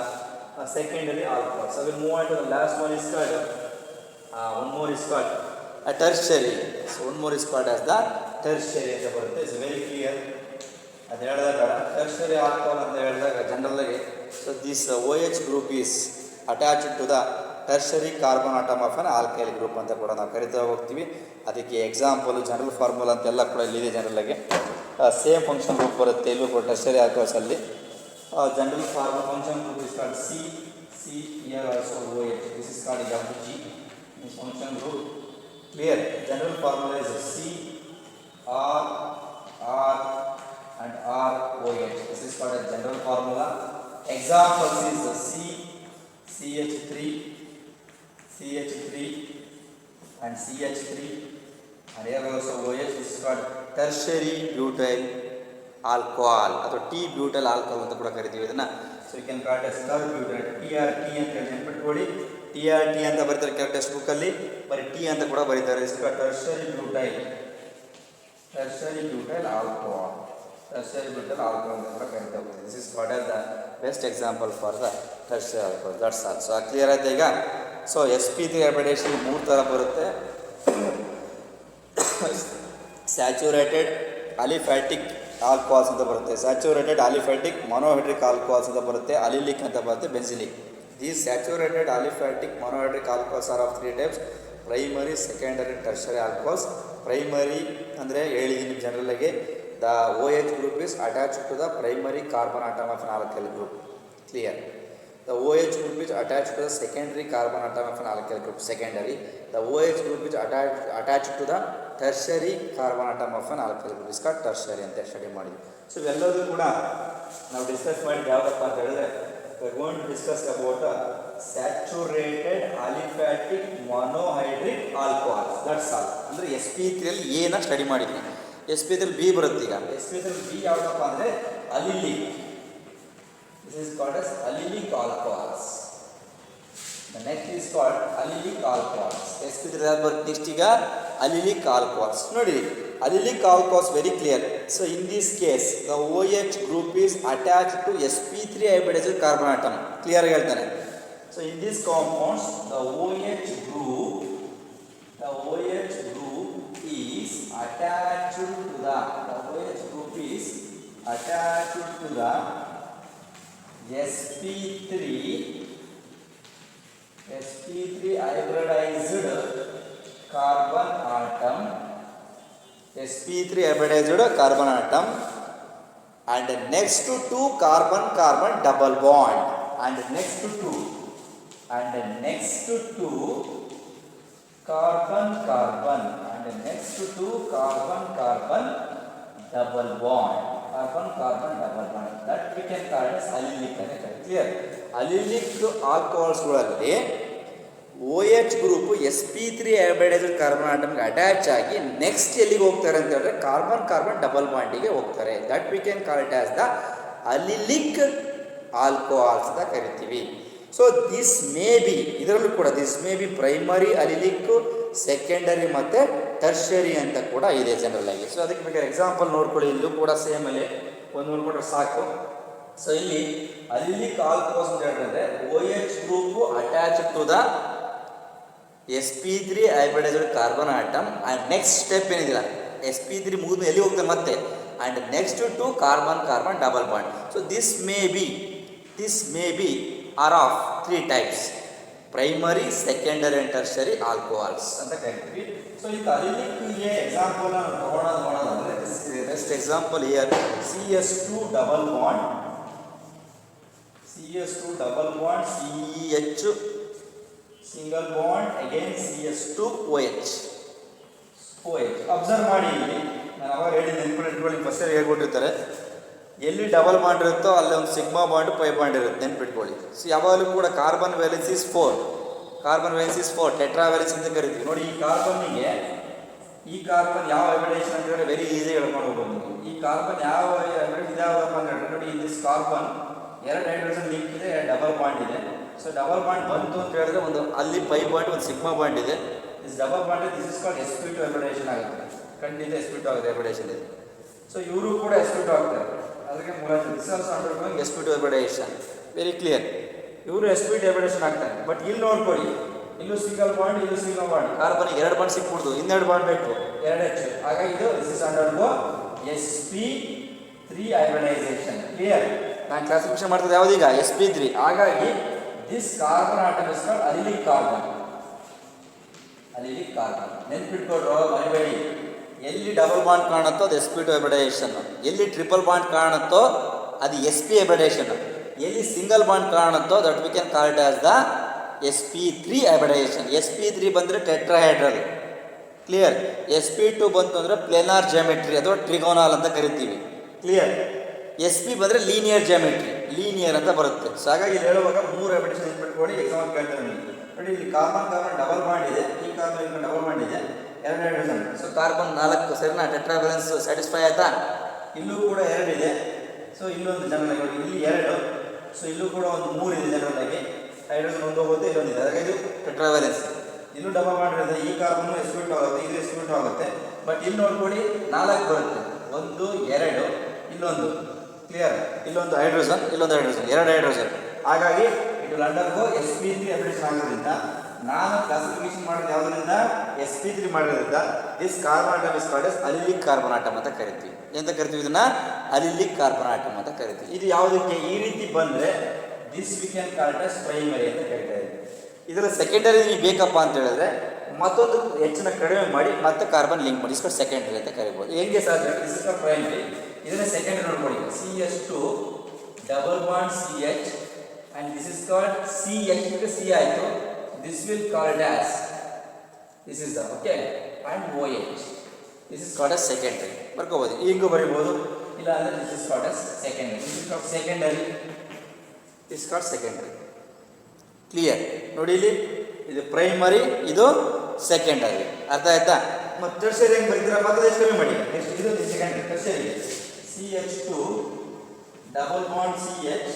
secondary alcohol. So we'll move on to the last one is called one more is called a tertiary. So one more is called as the tertiary ಅಂತ ಬರುತ್ತೆ. It's very clear. ಅದು ಹೇಳಿದಾಗ tertiary alcohol ಅಂತ ಹೇಳಿದಾಗ general ಆಗಿ so this OH group is attached to the tertiary carbon atom of an alkyl group ಅಂತ ಕೂಡ ನಾವು ಕರಿತಾ ಹೋಗ್ತೀವಿ. ಅದಕ್ಕೆ ಎಕ್ಸಾಂಪಲ್ ಜನರಲ್ ಫಾರ್ಮುಲಾ ಅಂತೆಲ್ಲ ಕೂಡ ಇಲ್ಲಿದೆ ಜನರಲ್ ಆಗಿ. ಸೇಮ್ ಫಂಕ್ಷನ್ ಗ್ರೂಪ್ ಬರುತ್ತೆ ಇಲ್ಲೂ ಕೂಡ ಟರ್ಷರಿ ಆಲ್ಕೋಹಾಲ್ಸ್ ಅಲ್ಲಿ. General formula function group is called C here also OH. This is called Mg. This function group. Clear? General formula is C R R and R OH. This is called a general formula. Examples is CH3 and CH3 and here also OH. This is called tertiary butyl alcohol ಅಥವಾ T butyl alcohol ಅಂತ ಕೂಡ ಕರಿತೀವಿ ಇದನ್ನು. So you can call it as butyl TRT ಅಂತ ಹೇಳಿ ನೆನಪಿಟ್ಕೊಳ್ಳಿ. TRT ಅಂತ ಬರೀತಾರೆ ಕೆಲವು ಟೆಕ್ಸ್ಟ್ ಬುಕ್ಕಲ್ಲಿ, ಬರೀ ಟಿ ಅಂತ ಕೂಡ ಬರೀತಾರೆ. ಇಸ್ ಟರ್ಷರಿ ಬ್ಯೂಟೈಲ್ ಆಲ್ಕೋಹಾಲ್ ಅಂತ ಕೂಡ ಕರಿತಾ ಹೋಗ್ತೀವಿ. This is what are the best example for the tertiary alcohol. That's all. So clear ಆಯ್ತು ಈಗ. ಸೊ sp3 ಹೈಬ್ರಿಡೇಷನ್ 3 ಥರ ಬರುತ್ತೆ. ಸ್ಯಾಚುರೇಟೆಡ್ ಅಲಿಫ್ಯಾಟಿಕ್ ಆಲ್ಕೋಹಾಲ್ಸ್ ಅಂತ ಬರುತ್ತೆ, ಸ್ಯಾಚುರೇಟೆಡ್ ಅಲಿಫ್ಯಾಟಿಕ್ ಮೊನೋಹೈಡ್ರಿಕ್ ಆಲ್ಕೋಹಾಲ್ಸ್ ಅಂತ ಬರುತ್ತೆ, ಅಲಿಲಿಕ್ ಅಂತ ಬರುತ್ತೆ, ಬೆನ್ಸಿಲಿಕ್. These saturated aliphatic monohydric alcohols are of 3 types: primary, secondary, tertiary alcohols. Primary ಅಂದರೆ ಹೇಳಿದ್ದೀನಿ ಜನರಲ್ ಆಗಿ the OH group is attached to the primary carbon atom of an alkyl group. Clear? The OH group is attached to the secondary carbon atom of an alkyl group, secondary. The OH group is attached to the tertiary carbon atom of an alkyl group, is called tertiary ಅಂತ study ಮಾಡಿದ್ವಿ. So ಇವೆಲ್ಲದೂ ಕೂಡ ನಾವು discuss ಮಾಡಿದ್ದು ಯಾವುದಪ್ಪ ಅಂತ ಹೇಳಿದ್ರೆ we are going to discuss about saturated aliphatic monohydric alcohols. That's all. ಅಂದರೆ sp3 ಅಲ್ಲಿ ಏನ ಸ್ಟಡಿ ಮಾಡಿದ್ವಿ. sp3 ಬಿ ಬರುತ್ತೆ ಈಗ. sp3 ಬಿ ಯಾವುದಪ್ಪ ಅಂದರೆ ಅಲಿಲಿಕ್. This is called as allylic alcohols. The next is called allylic alcohols. sp3 ಬರುತ್ತೆ next ಈಗ allylic alcohols. ನೋಡಿ allylic alcohols very clear. So in this case the OH group is attached to sp3 hybridized carbon atom. Clear ಆಗಿ ಹೇಳ್ತಾನೆ. So in these compounds the OH group is attached to the sp3 hybridized carbon atom, sp3 hybridized carbon atom, and next to 2 carbon double bond, and next to 2 carbon, and next to 2 carbon double bond, that we can call as allylic. Clear? Allylic alcohols ಗಳಲ್ಲಿ OH group sp3 hybridised carbon ಆಟಮ್ಗೆ attach ಆಗಿ next ಎಲ್ಲಿಗೆ ಹೋಗ್ತಾರೆ ಅಂತ ಹೇಳಿದ್ರೆ carbon double ಬಾಂಡಿಗೆ ಹೋಗ್ತಾರೆ. That we can call it as the allylic alcohols ಅಂತ ಕರಿತೀವಿ. ಸೊ ದಿಸ್ ಮೇ ಬಿ, ಇದರಲ್ಲೂ ಕೂಡ this may be primary allylic, secondary ಮತ್ತು ಟರ್ಷರಿ ಅಂತ ಕೂಡ ಇದೆ ಜನರಲ್ ಆಗಿ. ಸೊ ಅದಕ್ಕೆ ಬೇಕಾದ್ರೆ ಎಕ್ಸಾಂಪಲ್ ನೋಡ್ಕೊಳ್ಳಿ. ಇಲ್ಲೂ ಕೂಡ ಸೇಮ್ ಅಲ್ಲಿ ಒಂದು ನೋಡ್ಕೊಂಡ್ರೆ ಸಾಕು. ಸೊ ಇಲ್ಲಿ ಅಲಿಲಿಕ್ ಆಲ್ಕೋಹಾಲ್ಸ್ ಅಂತ ಹೇಳಿದ್ರೆ OH group attach to the sp3 hybridised carbon atom and next step ಏನಿದಿಲ್ಲ sp3 ಮುಗಿದ ಎಲ್ಲಿ ಹೋಗ್ತದೆ ಮತ್ತೆ and next to carbon double bond. So this may be are of 3 types: primary, secondary and tertiary alcohols ಅಂತ ಕರಿತೀವಿ. So ಇದು ಅಲಿಲಿಕ್ಗೆ example ನೋಡೋದಂದ್ರೆ best example here CH2 double bond CH single bond again CH2OH. Observe ಮಾಡಿ, ಇಲ್ಲಿ ನಾನು ಅವಾಗ ಹೇಳಿ ನೆನ್ಪಿಟ್ಕೊಳ್ಳಿ, ಫಸ್ಟ್ ಹೇಳ್ಕೊಟ್ಟಿರ್ತಾರೆ ಎಲ್ಲಿ ಡಬಲ್ ಬಾಂಡ್ ಇರುತ್ತೋ ಅಲ್ಲಿ ಒಂದು ಸಿಗ್ಮಾ ಬಾಂಡ್ ಪೈ ಬಾಂಡ್ ಇರುತ್ತೆ, ನೆನ್ಪಿಟ್ಕೊಳ್ಳಿ. ಸೊ ಯಾವಾಗಲೂ ಕೂಡ carbon valence is 4, carbon valence is 4, tetra valence ಅಂತ ಕರಿತೀವಿ. ನೋಡಿ ಈ ಕಾರ್ಬನ್ ಯಾವ ಹೈಬ್ರಿಡೇಷನ್ ಅಂತ ಹೇಳಿದ್ರೆ ವೆರಿ ಈಸಿ ಹೇಳ್ಕೊಂಡು ಹೋಗ್ಬೋದು ನೀವು. ಈ ಕಾರ್ಬನ್ ಯಾವ ಇದಾವಪ್ಪ ಅಂತ ಹೇಳಿದ್ರೆ ನೋಡಿ, ದಿಸ್ ಕಾರ್ಬನ್ 2 ಹೈಡ್ರೋಜನ್ ಲಿಂಕ್ ಇದೆ, ಡಬಲ್ ಬಾಂಡ್ ಇದೆ. ಸೊ ಡಬಲ್ ಬಾಂಡ್ ಬಂತು ಅಂತ ಹೇಳಿದ್ರೆ ಒಂದು ಅಲ್ಲಿ ಪೈ ಬಾಂಡ್ ಒಂದು ಸಿಗ್ಮಾ ಬಾಂಡ್ ಇದೆ. This double bond this is called sp2 hybridization ಆಗುತ್ತೆ, ಖಂಡಿತ sp2 ಆಗುತ್ತೆ ಹೈಬ್ರಿಡೇಷನ್ ಇದೆ. ಸೊ ಇವರು ಕೂಡ sp2 ಆಗ್ತಾರೆ, ಅದಕ್ಕೆ this also undergoing sp2 hybridization, very clear. ಇವರು sp2 ಹೈಬ್ರಿಡೇಷನ್ ಆಗ್ತಾರೆ. ಬಟ್ ಇಲ್ಲಿ ನೋಡ್ಕೊಳ್ಳಿ, ಇಲ್ಲೂ ಸಿಂಗಲ್ ಬಾಂಡ್, ಇಲ್ಲೂ ಸಿಂಗಲ್ ಬಾಂಡ್, ಕಾರ್ಬನ್ 2 ಬಾಂಡ್ ಸಿಕ್ಬಿಡ್ತು, ಇನ್ನೆರಡು ಬಾಂಡ್ ಬೇಕು, 2H. ಹಾಗಾಗಿ ಇದು this is undergo sp3 hybridization. Clear? ನಾನು ಕ್ಲಾಸಿಫಿಕೇಶನ್ ಮಾಡ್ತಿದ್ದೆ ಯಾವುದೀಗ sp3. ಹಾಗಾಗಿ this carbon atom is called allylic carbon. Allylic carbon ನೆನ್ಪಿಟ್ಕೊಡ್ರು, ಮರಿಬೇಡಿ. ಎಲ್ಲಿ ಡಬಲ್ ಬಾಂಡ್ ಕಾಣುತ್ತೋ ಅದು sp2 ಹೈಬ್ರಿಡೈಸೇಷನ್, ಎಲ್ಲಿ ಟ್ರಿಪಲ್ ಬಾಂಡ್ ಕಾಣುತ್ತೋ ಅದು sp ಹೈಬ್ರಿಡೇಷನ್, ಎಲ್ಲಿ ಸಿಂಗಲ್ ಬಾಂಡ್ ಕಾಣುತ್ತೋ that we can call it as the sp3 hybridization. sp3 ಬಂದರೆ ಟೆಟ್ರಾಹೈಡ್ರಲ್. ಕ್ಲಿಯರ್? sp2 ಬಂತು ಅಂದರೆ ಪ್ಲೇನಾರ್ ಜಿಯೋಮೆಟ್ರಿ ಅಥವಾ ಟ್ರಿಗೋನಾಲ್ ಅಂತ ಕರಿತೀವಿ. ಕ್ಲಿಯರ್? sp ಬಂದರೆ ಲೀನಿಯರ್ ಜಿಯೋಮೆಟ್ರಿ, ಲೀನಿಯರ್ ಅಂತ ಬರುತ್ತೆ. ಸೊ ಹಾಗಾಗಿ ಇಲ್ಲಿ ಹೇಳುವಾಗ 3 ಹೈಬ್ರಿಡೇಷನ್ ನೆನ್ಪಿಟ್ಕೊಳ್ಳಿ, ಎಕ್ಸಾಮ್ ಕೇಳ್ತಾರೆ ನಿಮಗೆ. ನೋಡಿ, ಇಲ್ಲಿ ಕಾರ್ಬನ್ ಡಬಲ್ ಬಾಂಡ್ ಇದೆ, ಈ ಕಾರ್ಬನ್ ಡಬಲ್ ಬಾಂಡ್ ಇದೆ, 2 ಹೈಡ್ರೋಜನ್. ಸೊ ಕಾರ್ಬನ್ 4 ಸರಿನಾ, ಟೆಟ್ರಾ ವ್ಯಾಲೆನ್ಸ್ ಸ್ಯಾಟಿಸ್ಫೈ ಆಯ್ತಾ? ಇಲ್ಲೂ ಕೂಡ 2 ಇದೆ. ಸೊ ಇಲ್ಲೊಂದು ಜನರಲ್ ಆಗಿ ಇಲ್ಲಿ 2. ಸೊ ಇಲ್ಲೂ ಕೂಡ ಒಂದು 3 ಇದೆ ಜನರಲ್ ಆಗಿ, ಹೈಡ್ರೋಜನ್ ಒಂದು ಹೋಗುತ್ತೆ, ಇಲ್ಲೊಂದಿದೆ, ಹಾಗಾಗಿ ಇದು ಟೆಟ್ರಾ ವ್ಯಾಲೆನ್ಸ್. ಇಲ್ಲೂ ಡಬಲ್ ಬಾಂಡ್ ಇರುತ್ತೆ, ಈ ಕಾರ್ಬನ್ sp2 ಆಗುತ್ತೆ, ಇದು sp2 ಆಗುತ್ತೆ. ಬಟ್ ಇಲ್ಲಿ ನೋಡ್ಕೊಳ್ಳಿ 4 ಬರುತ್ತೆ, 1 2 ಇಲ್ಲೊಂದು. ಕ್ಲಿಯರ್? ಇಲ್ಲೊಂದು ಹೈಡ್ರೋಜನ್, ಇಲ್ಲೊಂದು ಹೈಡ್ರೋಜನ್, 2 ಹೈಡ್ರೋಜನ್. ಹಾಗಾಗಿ ಇದು ಲಂಡನ್ಗೂ sp3 ಹೈಬ್ರಿಡೇಷನ್ ಆಗೋದ್ರಿಂದ ನಾನು ಕ್ಲಾಸಿಫಿಕೇಶನ್ ಮಾಡೋದು ಯಾವುದರಿಂದ sp3 ಮಾಡೋದ್ರಿಂದ this carbon atom is called as allylic carbon atom ಅಂತ ಕರಿತೀವಿ. ಎಂತ ಕರಿತೀವಿ ಇದನ್ನ? ಅಲಿಲಿಕ್ ಕಾರ್ಬನ್ ಆಟಮ್ ಅಂತ ಕರಿತೀವಿ. ಇದು ಯಾವುದಕ್ಕೆ ಈ ರೀತಿ ಬಂದರೆ this we can call it as primary ಅಂತ ಕರಿತಾ ಇದ್ದೀವಿ. ಇದರ ಸೆಕೆಂಡರಿ ನಿಮಗೆ ಬೇಕಪ್ಪ ಅಂತ ಹೇಳಿದ್ರೆ ಮತ್ತೊಂದು ಹೆಚ್ಚಿನ ಕಡಿಮೆ ಮಾಡಿ ಮತ್ತೆ ಕಾರ್ಬನ್ ಲಿಂಕ್ ಮಾಡಿ ಇಸ್ಕೊಂಡು ಸೆಕೆಂಡರಿ ಅಂತ ಕರಿಬೋದು. ಹೆಂಗೆ ಸಾಧ್ಯ? ದಿಸ್ ಇಸ್ ಪ್ರೈಮರಿ, ಇದನ್ನ ಸೆಕೆಂಡರಿ ನೋಡ್ಕೊಳ್ಳಿ. CH2 double bond CH and this is called CH because C ಆಯಿತು. This will called as this is the okay and OH. This is called as secondary. ಬರ್ಕೋಬೋದು, ಈಗೂ ಬರೀಬೋದು, ಇಲ್ಲ ಅಂದರೆ this is called as secondary. This is called secondary. This is called secondary. Clear? ನೋಡಿ ಇಲ್ಲಿ ಇದು primary, ಇದು secondary. ಅರ್ಥ ಆಯ್ತಾ? ಮತ್ತು ಟರ್ಷರಿ ಹೆಂಗೆ ಬರೀತೀರಾ? ಮತ್ತೆ ಎಷ್ಟು ಕಮ್ಮಿ ಮಾಡಿ. ನೆಕ್ಸ್ಟ್ ಇದು secondary, tertiary CH2 double bond CH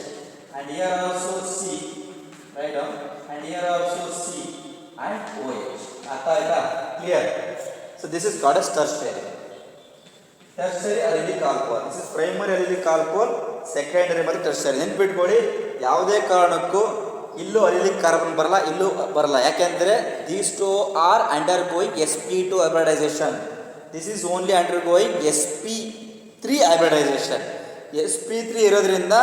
and here also C, right down, and here also C and OH. Artha aita? Clear? So this is called as tertiary. Tertiary arylic alcohol. This is primary arylic alcohol, secondary ಮತ್ತು tertiary. ನೆನ್ಪಿಟ್ಕೊಳ್ಳಿ, ಯಾವುದೇ ಕಾರಣಕ್ಕೂ ಇಲ್ಲೂ ಅಲಿಲಿಕ್ carbon ಬರಲ್ಲ, ಇಲ್ಲೂ ಬರಲ್ಲ. ಯಾಕೆಂದರೆ these two are undergoing sp2 hybridization. This is only undergoing sp3 hybridization. sp3 ಇರೋದ್ರಿಂದ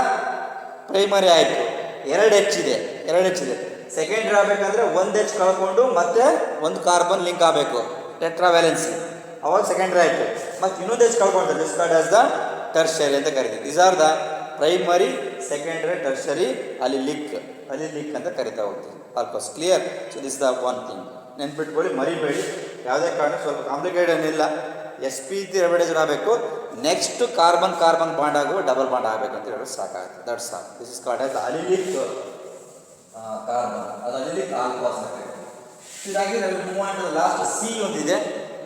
ಪ್ರೈಮರಿ ಆಯಿತು, 2H ಇದೆ, 2H ಇದೆ. ಸೆಕೆಂಡ್ರಿ ಆಗಬೇಕಂದ್ರೆ 1H ಕಳ್ಕೊಂಡು ಮತ್ತೆ ಒಂದು ಕಾರ್ಬನ್ ಲಿಂಕ್ ಆಗಬೇಕು, ಟೆಟ್ರಾ ವ್ಯಾಲೆನ್ಸಿ, ಅವಾಗ ಸೆಕೆಂಡ್ರಿ ಆಯಿತು. ಮತ್ತು ಇನ್ನೊಂದು H ಕಳ್ಕೊಂಡ್ರೆ this called as the tertiary ಅಂತ ಕರಿತೀವಿ. These are the primary, secondary, tertiary, allylic ಅಂತ ಕರಿತಾ ಹೋಗ್ತೀವಿ. Alcohols clear? So this the one thing ನೆನ್ಪಿಟ್ಕೊಳ್ಳಿ, ಮರಿಬೇಡಿ. ಯಾವುದೇ ಕಾರಣ ಸ್ವಲ್ಪ ಕಾಂಪ್ಲಿಕೇಟ್ ಏನಿಲ್ಲ. sp3 ಹೈಬ್ರಿಡೈಸೇಷನ್ ಆಗಬೇಕು, ನೆಕ್ಸ್ಟ್ ಕಾರ್ಬನ್ ಬಾಂಡ್ ಆಗುವ ಡಬಲ್ ಬಾಂಡ್ ಆಗಬೇಕು ಅಂತ ಹೇಳಿದ್ರೆ ಸಾಕಾಗುತ್ತೆ. That's all. This is called as allylic carbon, ಅದು ಅಲಿಲಿಕ್ ಆಲ್ಕೋಹಾಲ್ ಅಂತ ಕರಿತೀವಿ. ಇದಾಗಿ ನಾವು move on to last C ಒಂದಿದೆ,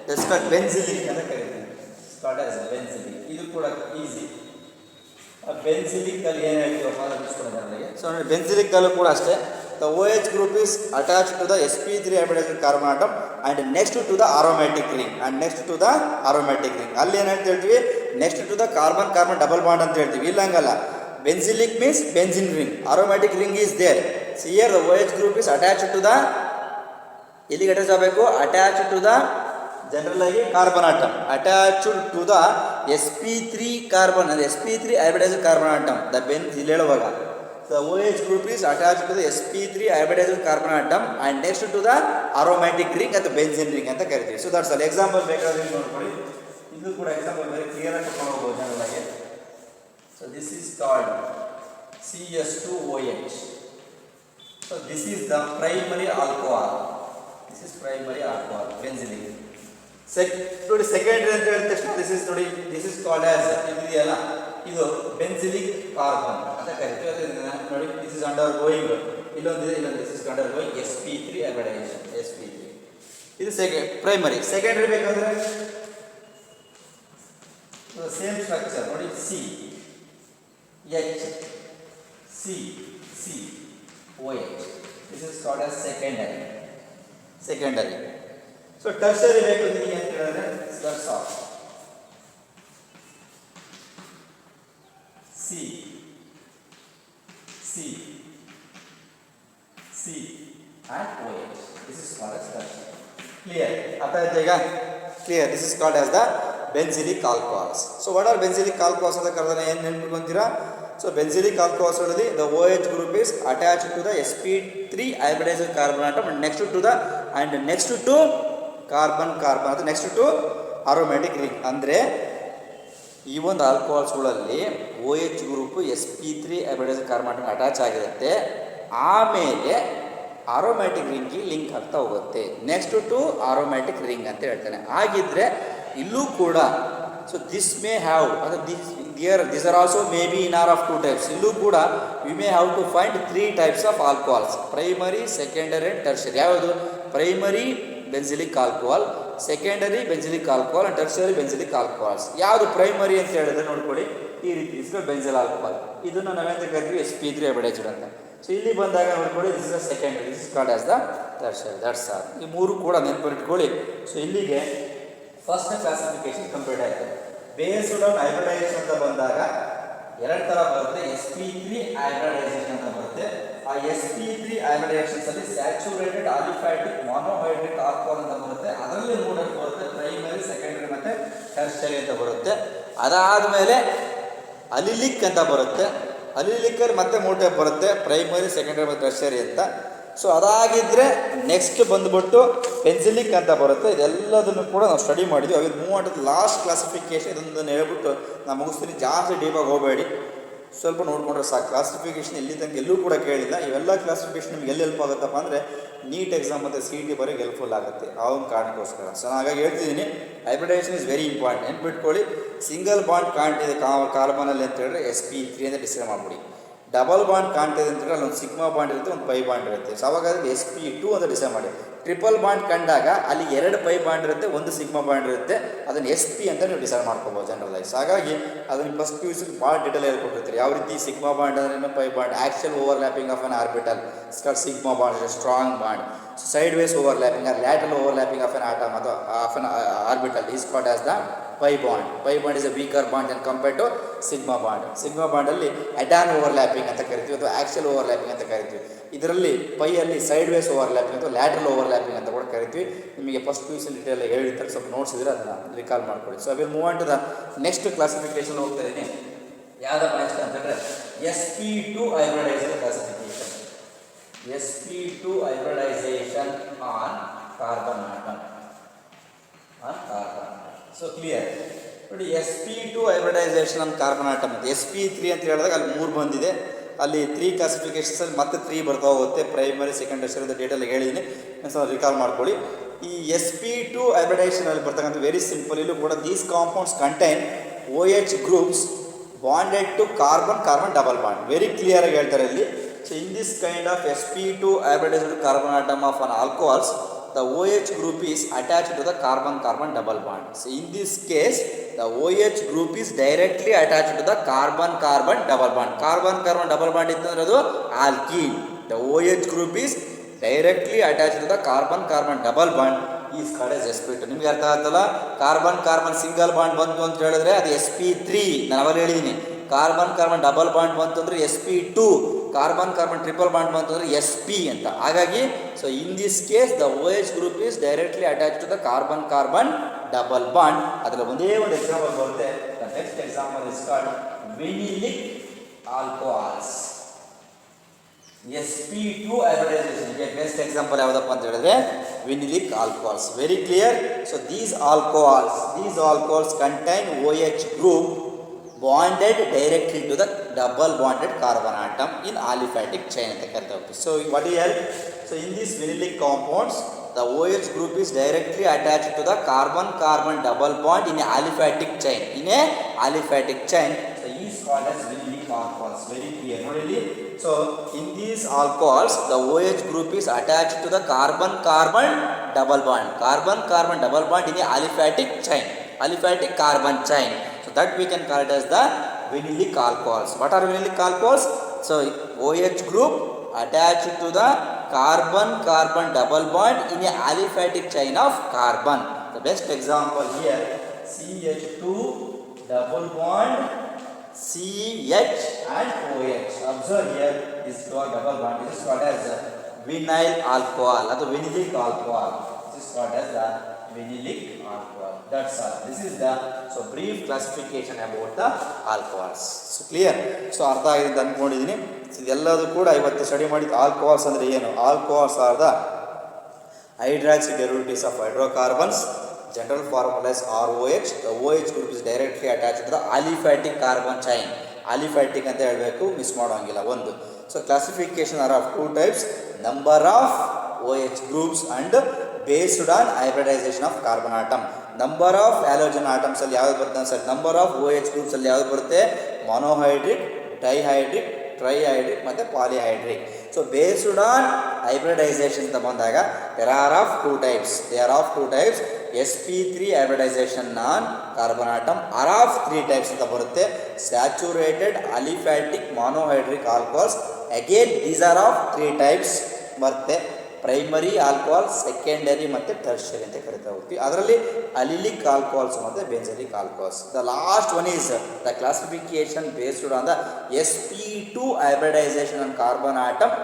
ದಟ್ಸ್ ಕಾಲ್ಡ್ ಬೆನ್ಸಿಲಿಕ್ ಅಂತ ಕರಿತೀವಿ. Called as benzylic. ಇದು ಕೂಡ ಈಸಿ. ಬೆನ್ಸಿಲಿಕ್ ಅಲ್ಲಿ ಏನು ಹೇಳ್ತೀವಪ್ಪ ನನಗೆ. ಸೊ ನೋಡಿ, ಬೆನ್ಸಿಲಿಕ್ ಅಲ್ಲೂ ಕೂಡ ಅಷ್ಟೇ. The OH group is attached to the sp3 hybridized carbon atom and next to the aromatic ring ಅಲ್ಲಿ ಏನು ಅಂತ ಹೇಳ್ತೀವಿ? Next to the carbon double bond ಅಂತ ಹೇಳ್ತೀವಿ. ಇಲ್ಲ ಹಂಗಲ್ಲ, benzylic means benzene ring, aromatic ring is there. So here the OH group is attached to the, ಎಲ್ಲಿಗೆ attach ಆಗಬೇಕು? ಅಟ್ಯಾಚ್ ಟು ದ ಜನರಲ್ ಆಗಿ carbon atom, attach to the sp3 carbon, sp3 hybridized carbon atom. The ಬೆನ್ಸ್ ಇಲ್ಲಿ ಹೇಳುವಾಗ the OH group is attached to the sp3 hybridized carbon atom and next to the aromatic ring ಅಥವಾ benzene ring ಅಂತ ಕರಿತೀವಿ. So that's all. Example ಬೇಕಾದ್ರೆ ನೋಡ್ಕೊಳ್ಳಿ, ಇದು ಕೂಡ ಎಕ್ಸಾಂಪಲ್ ವೆರಿ ಕ್ಲಿಯರ್ ಆಗಿ ತಗೊಂಡು ಹೋಗ್ಬೋದು ಜನರಲ್ ಆಗಿ. So this is called CH2OH. So this is the primary alcohol, benzene. ನೋಡಿ ಸೆಕೆಂಡರಿ ಅಂತ ಹೇಳಿದ ತಕ್ಷಣ ದಿಸ್ ಇಸ್ ಕಾಲ್ಡ್ ಆಸ್ ಇದೆಯಲ್ಲ ಇದು ಬೆನ್ಸಿಲಿಕ್ ಕಾರ್ಬನ್ ಅಂತ ಕರಿತೀವಿ. ಅದರಿಂದ ನೋಡಿ ದಿಸ್ ಇಸ್ ಅಂಡರ್ ಗೋಯಿಂಗ್ ಇಲ್ಲೊಂದಿದೆ this is undergoing sp3 hybridization sp3 ಇದು ಪ್ರೈಮರಿ. ಸೆಕೆಂಡರಿ ಬೇಕಂದ್ರೆ ಸೇಮ್ ಸ್ಟ್ರಕ್ಚರ್ ನೋಡಿ C H C C OH this is called as secondary. So tertiary ಬೇಕು ನಿಮಗೆ ಅಂತ ಹೇಳಿದ್ರೆ that's all C and OH this is called as tertiary. Clear? ಅರ್ಥ ಆಯ್ತಾ ಈಗ? Clear. This is called as the benzylic alcohols. So what are benzylic alcohols ಅಂತ ಕರೆದ್ರೆ ಏನು ನೆನಪಿಟ್ಕೊಂತೀರಾ? So benzylic alcohols already the OH group is attached to the sp3 hybridized carbon atom and next to carbon ಮತ್ತು next to aromatic ring. ಅಂದರೆ ಈ ಒಂದು ಆಲ್ಕೋಹಾಲ್ಸ್ಗಳಲ್ಲಿ OH group sp3 hybridised carbon atom attach ಆಗಿರುತ್ತೆ. ಆಮೇಲೆ aromatic ರಿಂಗಿಗೆ link ಆಗ್ತಾ ಹೋಗುತ್ತೆ. Next to aromatic ring ಅಂತ ಹೇಳ್ತಾನೆ. ಹಾಗಿದ್ರೆ ಇಲ್ಲೂ ಕೂಡ so this may have this are also may be in are of 2 types. ಇಲ್ಲೂ ಕೂಡ we may have to find 3 types of alcohols, primary, secondary and tertiary. ಯಾವುದು? Primary benzylic alcohol, secondary benzylic alcohol and tertiary benzylic alcohols. ಯಾವುದು primary ಅಂತ ಹೇಳಿದ್ರೆ ನೋಡ್ಕೊಳ್ಳಿ ಈ ರೀತಿ ಇಸ್ಕೊಂಡು ಬೆನ್ಸಿಲ್ ಆಲ್ಕೋಹಾಲ್, ಇದನ್ನು ನಾವೆಂತ ಕರಿತೀವಿ sp3 ಹೈಬ್ರಿಡೈಸ್ಡ್ ಅಂತ. ಸೊ ಇಲ್ಲಿ ಬಂದಾಗ ನೋಡ್ಕೊಳ್ಳಿ this is the secondary, this is called as the tertiary. That's all. ಈ ಮೂರು ಕೂಡ ನೆನಪಿಟ್ಕೊಳ್ಳಿ. ಸೊ ಇಲ್ಲಿಗೆ ಫಸ್ಟ್ ಕ್ಲಾಸಿಫಿಕೇಶನ್ ಕಂಪ್ಲೀಟ್ ಆಯಿತು. ಬೇಸ್ಡ್ ಆನ್ ಹೈಬ್ರಿಡೈಸೇಷನ್ ಅಂತ ಬಂದಾಗ ಎರಡು ಥರ ಬರುತ್ತೆ. sp3 ಹೈಬ್ರಿಡೈಸೇಷನ್ ಅಂತ ಬರುತ್ತೆ. ಆ sp3 ಹೈಬ್ರಿಡೈಸೇಷನ್ಸ್ ಅಲ್ಲಿ ಸ್ಯಾಚುರೇಟೆಡ್ ಆಲಿಫ್ಯಾಟಿಕ್ ಮೊನೋಹೈಡ್ರಿಕ್ ಆಲ್ಕೋಹಾಲ್ ಅಂತ ಬರುತ್ತೆ. ಅದರಲ್ಲಿ 3 ಬರುತ್ತೆ, ಪ್ರೈಮರಿ, ಸೆಕೆಂಡರಿ ಮತ್ತು ಟರ್ಷರಿ ಅಂತ ಬರುತ್ತೆ. ಅದಾದಮೇಲೆ ಅಲಿಲಿಕ್ ಅಂತ ಬರುತ್ತೆ. ಅಲಿಲಿಕ್ಕರ್ ಮತ್ತೆ 3 ಟೈಪ್ ಬರುತ್ತೆ, ಪ್ರೈಮರಿ, ಸೆಕೆಂಡರಿ ಮತ್ತು ಟರ್ಷರಿ ಅಂತ. ಸೊ ಅದಾಗಿದ್ದರೆ ನೆಕ್ಸ್ಟ್ ಬಂದುಬಿಟ್ಟು ಬೆನ್ಸಿಲಿಕ್ ಅಂತ ಬರುತ್ತೆ. ಇದೆಲ್ಲದನ್ನು ಕೂಡ ನಾವು ಸ್ಟಡಿ ಮಾಡಿದ್ವಿ. ಅವಾಗ ಮೂವ್ ಆಟದ ಲಾಸ್ಟ್ ಕ್ಲಾಸಿಫಿಕೇಶನ್ ಇದೊಂದನ್ನು ಹೇಳ್ಬಿಟ್ಟು ನಾನು ಮುಗಿಸ್ತೀನಿ. ಜಾಸ್ತಿ ಡೀಪಾಗಿ ಹೋಗಬೇಡಿ, ಸ್ವಲ್ಪ ನೋಡ್ಕೊಂಡ್ರೆ ಸಾಕು. ಕ್ಲಾಸಿಫಿಕೇಶನ್ ಇಲ್ಲಿ ತನಕ ಎಲ್ಲೂ ಕೂಡ ಕೇಳಿಲ್ಲ. ಇವೆಲ್ಲ ಕ್ಲಾಸಿಫಿಕೇಶನ್ ನಿಮ್ಗೆ ಎಲ್ಲಿ ಹೆಲ್ಪ್ ಆಗುತ್ತಪ್ಪ ಅಂದರೆ ನೀಟ್ ಎಕ್ಸಾಮ್ ಮತ್ತು CET ಬರೋಕ್ಕೆ ಹೆಲ್ಪ್ಫುಲ್ ಆಗುತ್ತೆ. ಆ ಒಂದು ಕಾರಣಕ್ಕೋಸ್ಕರ. ಸೊ ನಾನು ಹಾಗಾಗಿ ಹೇಳ್ತಿದ್ದೀನಿ ಹೈಬ್ರಿಡೈಸೇಷನ್ ಇಸ್ ವೆರಿ ಇಂಪಾರ್ಟೆಂಟ್. ನೆನ್ಪಿಟ್ಕೊಳ್ಳಿ, ಸಿಂಗಲ್ ಬಾಂಡ್ ಕಾಣ್ತಿದೆ ಕಾರ್ಬನಲ್ಲಿ ಅಂತ ಹೇಳಿದ್ರೆ sp3 ಅಂತ ಡಿಸೈಡ್ ಮಾಡಿಬಿಡಿ. ಡಬಲ್ ಬಾಂಡ್ ಕಾಣ್ತಿದೆ ಅಂತ ಹೇಳಿದ್ರೆ ಅಲ್ಲೊಂದು ಸಿಗ್ಮಾ ಬಾಂಡ್ ಇರುತ್ತೆ, ಒಂದು ಪೈ ಬಾಂಡ್ ಇರುತ್ತೆ. ಸೊ ಅವಾಗ sp2 ಅಂತ ಡಿಸೈಡ್ ಮಾಡಿ. ಟ್ರಿಪಲ್ ಬಾಂಡ್ ಕಂಡಾಗ ಅಲ್ಲಿ 2 ಪೈ ಬಾಂಡ್ ಇರುತ್ತೆ, ಒಂದು ಸಿಗ್ಮಾ ಬಾಂಡ್ ಇರುತ್ತೆ. ಅದನ್ನು sp ಅಂತ ನೀವು ಡಿಸೈಡ್ ಮಾಡ್ಕೋಬೋದು ಜನರಲೈಸ್. ಹಾಗಾಗಿ ಅದನ್ನು ಫಸ್ಟ್ PUC ಭಾಳ ಡೀಟೇಲ್ ಹೇಳ್ಕೊಟ್ಟಿರ್ತಾರೆ. ಯಾವ ರೀತಿ ಸಿಗ್ಮಾ ಬಾಂಡ್ ಅಂದ್ರೆ pi bond, actual overlapping of an orbital sigma bond, strong bond, sideways overlapping or lateral overlapping of an atom ಅಥವಾ of an orbital is called as the pi bond. Pi bond is a weaker bond and compared to sigma bond. Sigma ಬಾಂಡಲ್ಲಿ head on overlapping ಅಂತ ಕರಿತೀವಿ ಅಥವಾ actual overlapping ಅಂತ ಕರಿತೀವಿ. ಇದರಲ್ಲಿ ಪೈಯಲ್ಲಿ sideways overlapping ಅಥವಾ ಲ್ಯಾಟ್ರಲ್ ಓವರ್ಲ್ಯಾಪಿಂಗ್ ಅಂತ ಕೂಡ ಕರಿತೀವಿ. ನಿಮಗೆ ಫಸ್ಟ್ PUC ಡೀಟೇಲ್ ಹೇಳಿರ್ತಾರೆ, ಸ್ವಲ್ಪ ನೋಟ್ಸ್ ಇದ್ರೆ ಅದನ್ನು ರಿಕಾಲ್ ಮಾಡ್ಕೊಳ್ಳಿ. So will move on to the next classification ಹೋಗ್ತಾ ಇದ್ದೀನಿ. ಯಾವುದಪ್ಪ ನೆಕ್ಸ್ಟ್ ಅಂತಂದರೆ sp2 hybridization classification. sp2 hybridization on carbon atom. So clear ನೋಡಿ, sp2 hybridization on carbon atom ಅಂತ sp3 ಅಂತ ಹೇಳಿದಾಗ ಅಲ್ಲಿ 3 ಬಂದಿದೆ. ಅಲ್ಲಿ 3 ಕ್ಲಾಸಿಫಿಕೇಶನ್ಸಲ್ಲಿ ಮತ್ತೆ 3 ಬರ್ತಾ ಹೋಗುತ್ತೆ. ಪ್ರೈಮರಿ, ಸೆಕೆಂಡ್, ಟರ್ಷರಿ ಅಂತ ಡೇಟಲ್ಲಿ ಹೇಳಿದ್ದೀನಿ, ರಿಕಾಲ್ ಮಾಡ್ಕೊಳ್ಳಿ. ಈ sp2 ಹೈಬ್ರಿಡೈಸೇಷನಲ್ಲಿ ಬರ್ತಕ್ಕಂಥ ವೆರಿ ಸಿಂಪಲ್. ಇಲ್ಲೂ ಕೂಡ these compounds contain OH groups bonded to carbon double bond. Very clear ಆಗಿ ಹೇಳ್ತಾರೆ ಇಲ್ಲಿ. So in this kind of sp2 hybridized carbon atom of an alcohols, the OH group is attached to the carbon double bond. So in this case the OH group is directly attached to the carbon double bond. Carbon double bond ಇತ್ತಂದ್ರೆ ಅದು alkene. The OH group is directly attached to the carbon double bond is called as sp2. ನಿಮಗೆ ಅರ್ಥ ಆಗುತ್ತಲ್ಲ, carbon single bond ಬಂತು ಅಂತ ಹೇಳಿದ್ರೆ ಅದು sp3. ನಾನು ಅವಾಗ ಹೇಳಿದ್ದೀನಿ. ಕಾರ್ಬನ್ ಡಬಲ್ ಬಾಂಡ್ ಬಂತು ಅಂದರೆ sp2, ಕಾರ್ಬನ್ ಟ್ರಿಪಲ್ ಬಾಂಡ್ ಬಂತು ಅಂದರೆ sp ಅಂತ. ಹಾಗಾಗಿ so in this case the OH group is directly attach to the carbon double bond. ಅದರಲ್ಲಿ ಒಂದೇ ಒಂದು ಎಕ್ಸಾಂಪಲ್ ಬರುತ್ತೆ. The next example is called vinylic alcohols. sp2 hybridization ಗೆ ಬೆಸ್ಟ್ ಎಕ್ಸಾಂಪಲ್ ಯಾವುದಪ್ಪ ಅಂತ ಹೇಳಿದ್ರೆ vinylic alcohols. Very clear. So these alcohols contain OH group bonded directly to the double bonded carbon atom in aliphatic chain ಅಂತ ಕರಿತಾ ಹೋಗ್ತೀವಿ. So what do you help? So in these vinylic compounds the OH group is directly attached to the carbon-carbon double bond in a aliphatic chain. In a aliphatic chain, so is called as vinylic alcohols. Very clear. Really? So in these alcohols, the OH group is attached to the carbon-carbon double bond. Carbon-carbon double bond in a aliphatic chain. Aliphatic carbon chain. So that we can call it as the vinylic alcohols. What are vinylic alcohols? So OH group attached to the carbon-carbon double bond in a aliphatic chain of carbon. The best example here, CH2 double bond CH and OH. Observe here, this is called double bond. This is called as vinyl alcohol or the vinylic alcohol. This is called as the vinylic alcohol. That's all. This is the brief classification about the alcohols. So clear? So ಅರ್ಥ ಆಗಿದೆ ಅಂತ ಅನ್ಕೊಂಡಿದ್ದೀನಿ. ಇದೆಲ್ಲದೂ ಕೂಡ ಇವತ್ತು study ಮಾಡಿದ alcohols ಅಂದರೆ ಏನು? Alcohols are the hydroxy derivatives of hydrocarbons. General formula is ROH. The OH group is directly attached to the aliphatic carbon chain. Aliphatic ಅಂತ ಹೇಳಬೇಕು, ಮಿಸ್ ಮಾಡೋಂಗಿಲ್ಲ ಒಂದು. So classification are of two types: number of OH groups and based on hybridization of carbon atom. Number of halogen atoms ಅಲ್ಲಿ ಯಾವ್ದು ಬರುತ್ತೆ sir? number of OH groups ಅಲ್ಲಿ ಯಾವ್ದು ಬರುತ್ತೆ? monohydric, dihydric, ಟ್ರೈಹೈಡ್ರಿಕ್ ಮತ್ತು ಪಾಲಿಹೈಡ್ರಿಕ್. ಸೊ ಬೇಸ್ಡ್ ಆನ್ ಹೈಬ್ರಿಡೈಸೇಷನ್ ಅಂತ ಬಂದಾಗ there are of two types. sp3 hybridization on carbon atom are of 3 types ಅಂತ ಬರುತ್ತೆ. Saturated, aliphatic, monohydric alcohols. Again these are of 3 types ಬರುತ್ತೆ. Primary alcohol, secondary ಮತ್ತು tertiary ಅಂತ ಕರಿತಾ ಹೋಗ್ತೀವಿ. ಅದರಲ್ಲಿ ಅಲಿಲಿಕ್ ಆಲ್ಕೋಹಾಲ್ಸ್ ಮತ್ತು benzylic alcohols. The last one is the classification based on the sp2 hybridization on carbon atom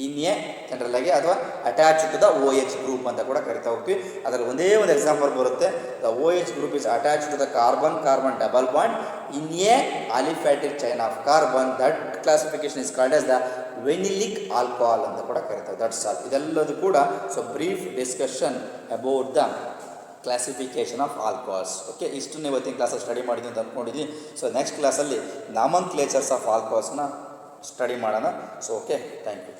in a general ಆಗಿ ಅಥವಾ attach to the OH group ಅಂತ ಕೂಡ ಕರಿತಾ ಹೋಗ್ತೀವಿ. ಅದರಲ್ಲಿ ಒಂದೇ ಒಂದು ಎಕ್ಸಾಂಪಲ್ ಬರುತ್ತೆ. The OH group is attach to the carbon double bond in a aliphatic chain of carbon. That classification is called as the vinylic alcohol ಅಂತ ಕೂಡ ಕರಿತಾರೆ. That's all. ಇದೆಲ್ಲದೂ ಕೂಡ brief discussion about the classification of alcohols. Okay, ಇಷ್ಟನ್ನು ಇವತ್ತಿನ ಕ್ಲಾಸಲ್ಲಿ study ಮಾಡಿದ್ವಿ ಅಂತ ಅಂದ್ಕೊಂಡಿದ್ದೀನಿ. ಸೊ ನೆಕ್ಸ್ಟ್ ಕ್ಲಾಸಲ್ಲಿ ನಾಮನ್ಕ್ಲೇಚರ್ಸ್ ಆಫ್ ಆಲ್ಕೋಹಾಲ್ಸ್ನ ಸ್ಟಡಿ ಮಾಡೋಣ. So okay, thank you.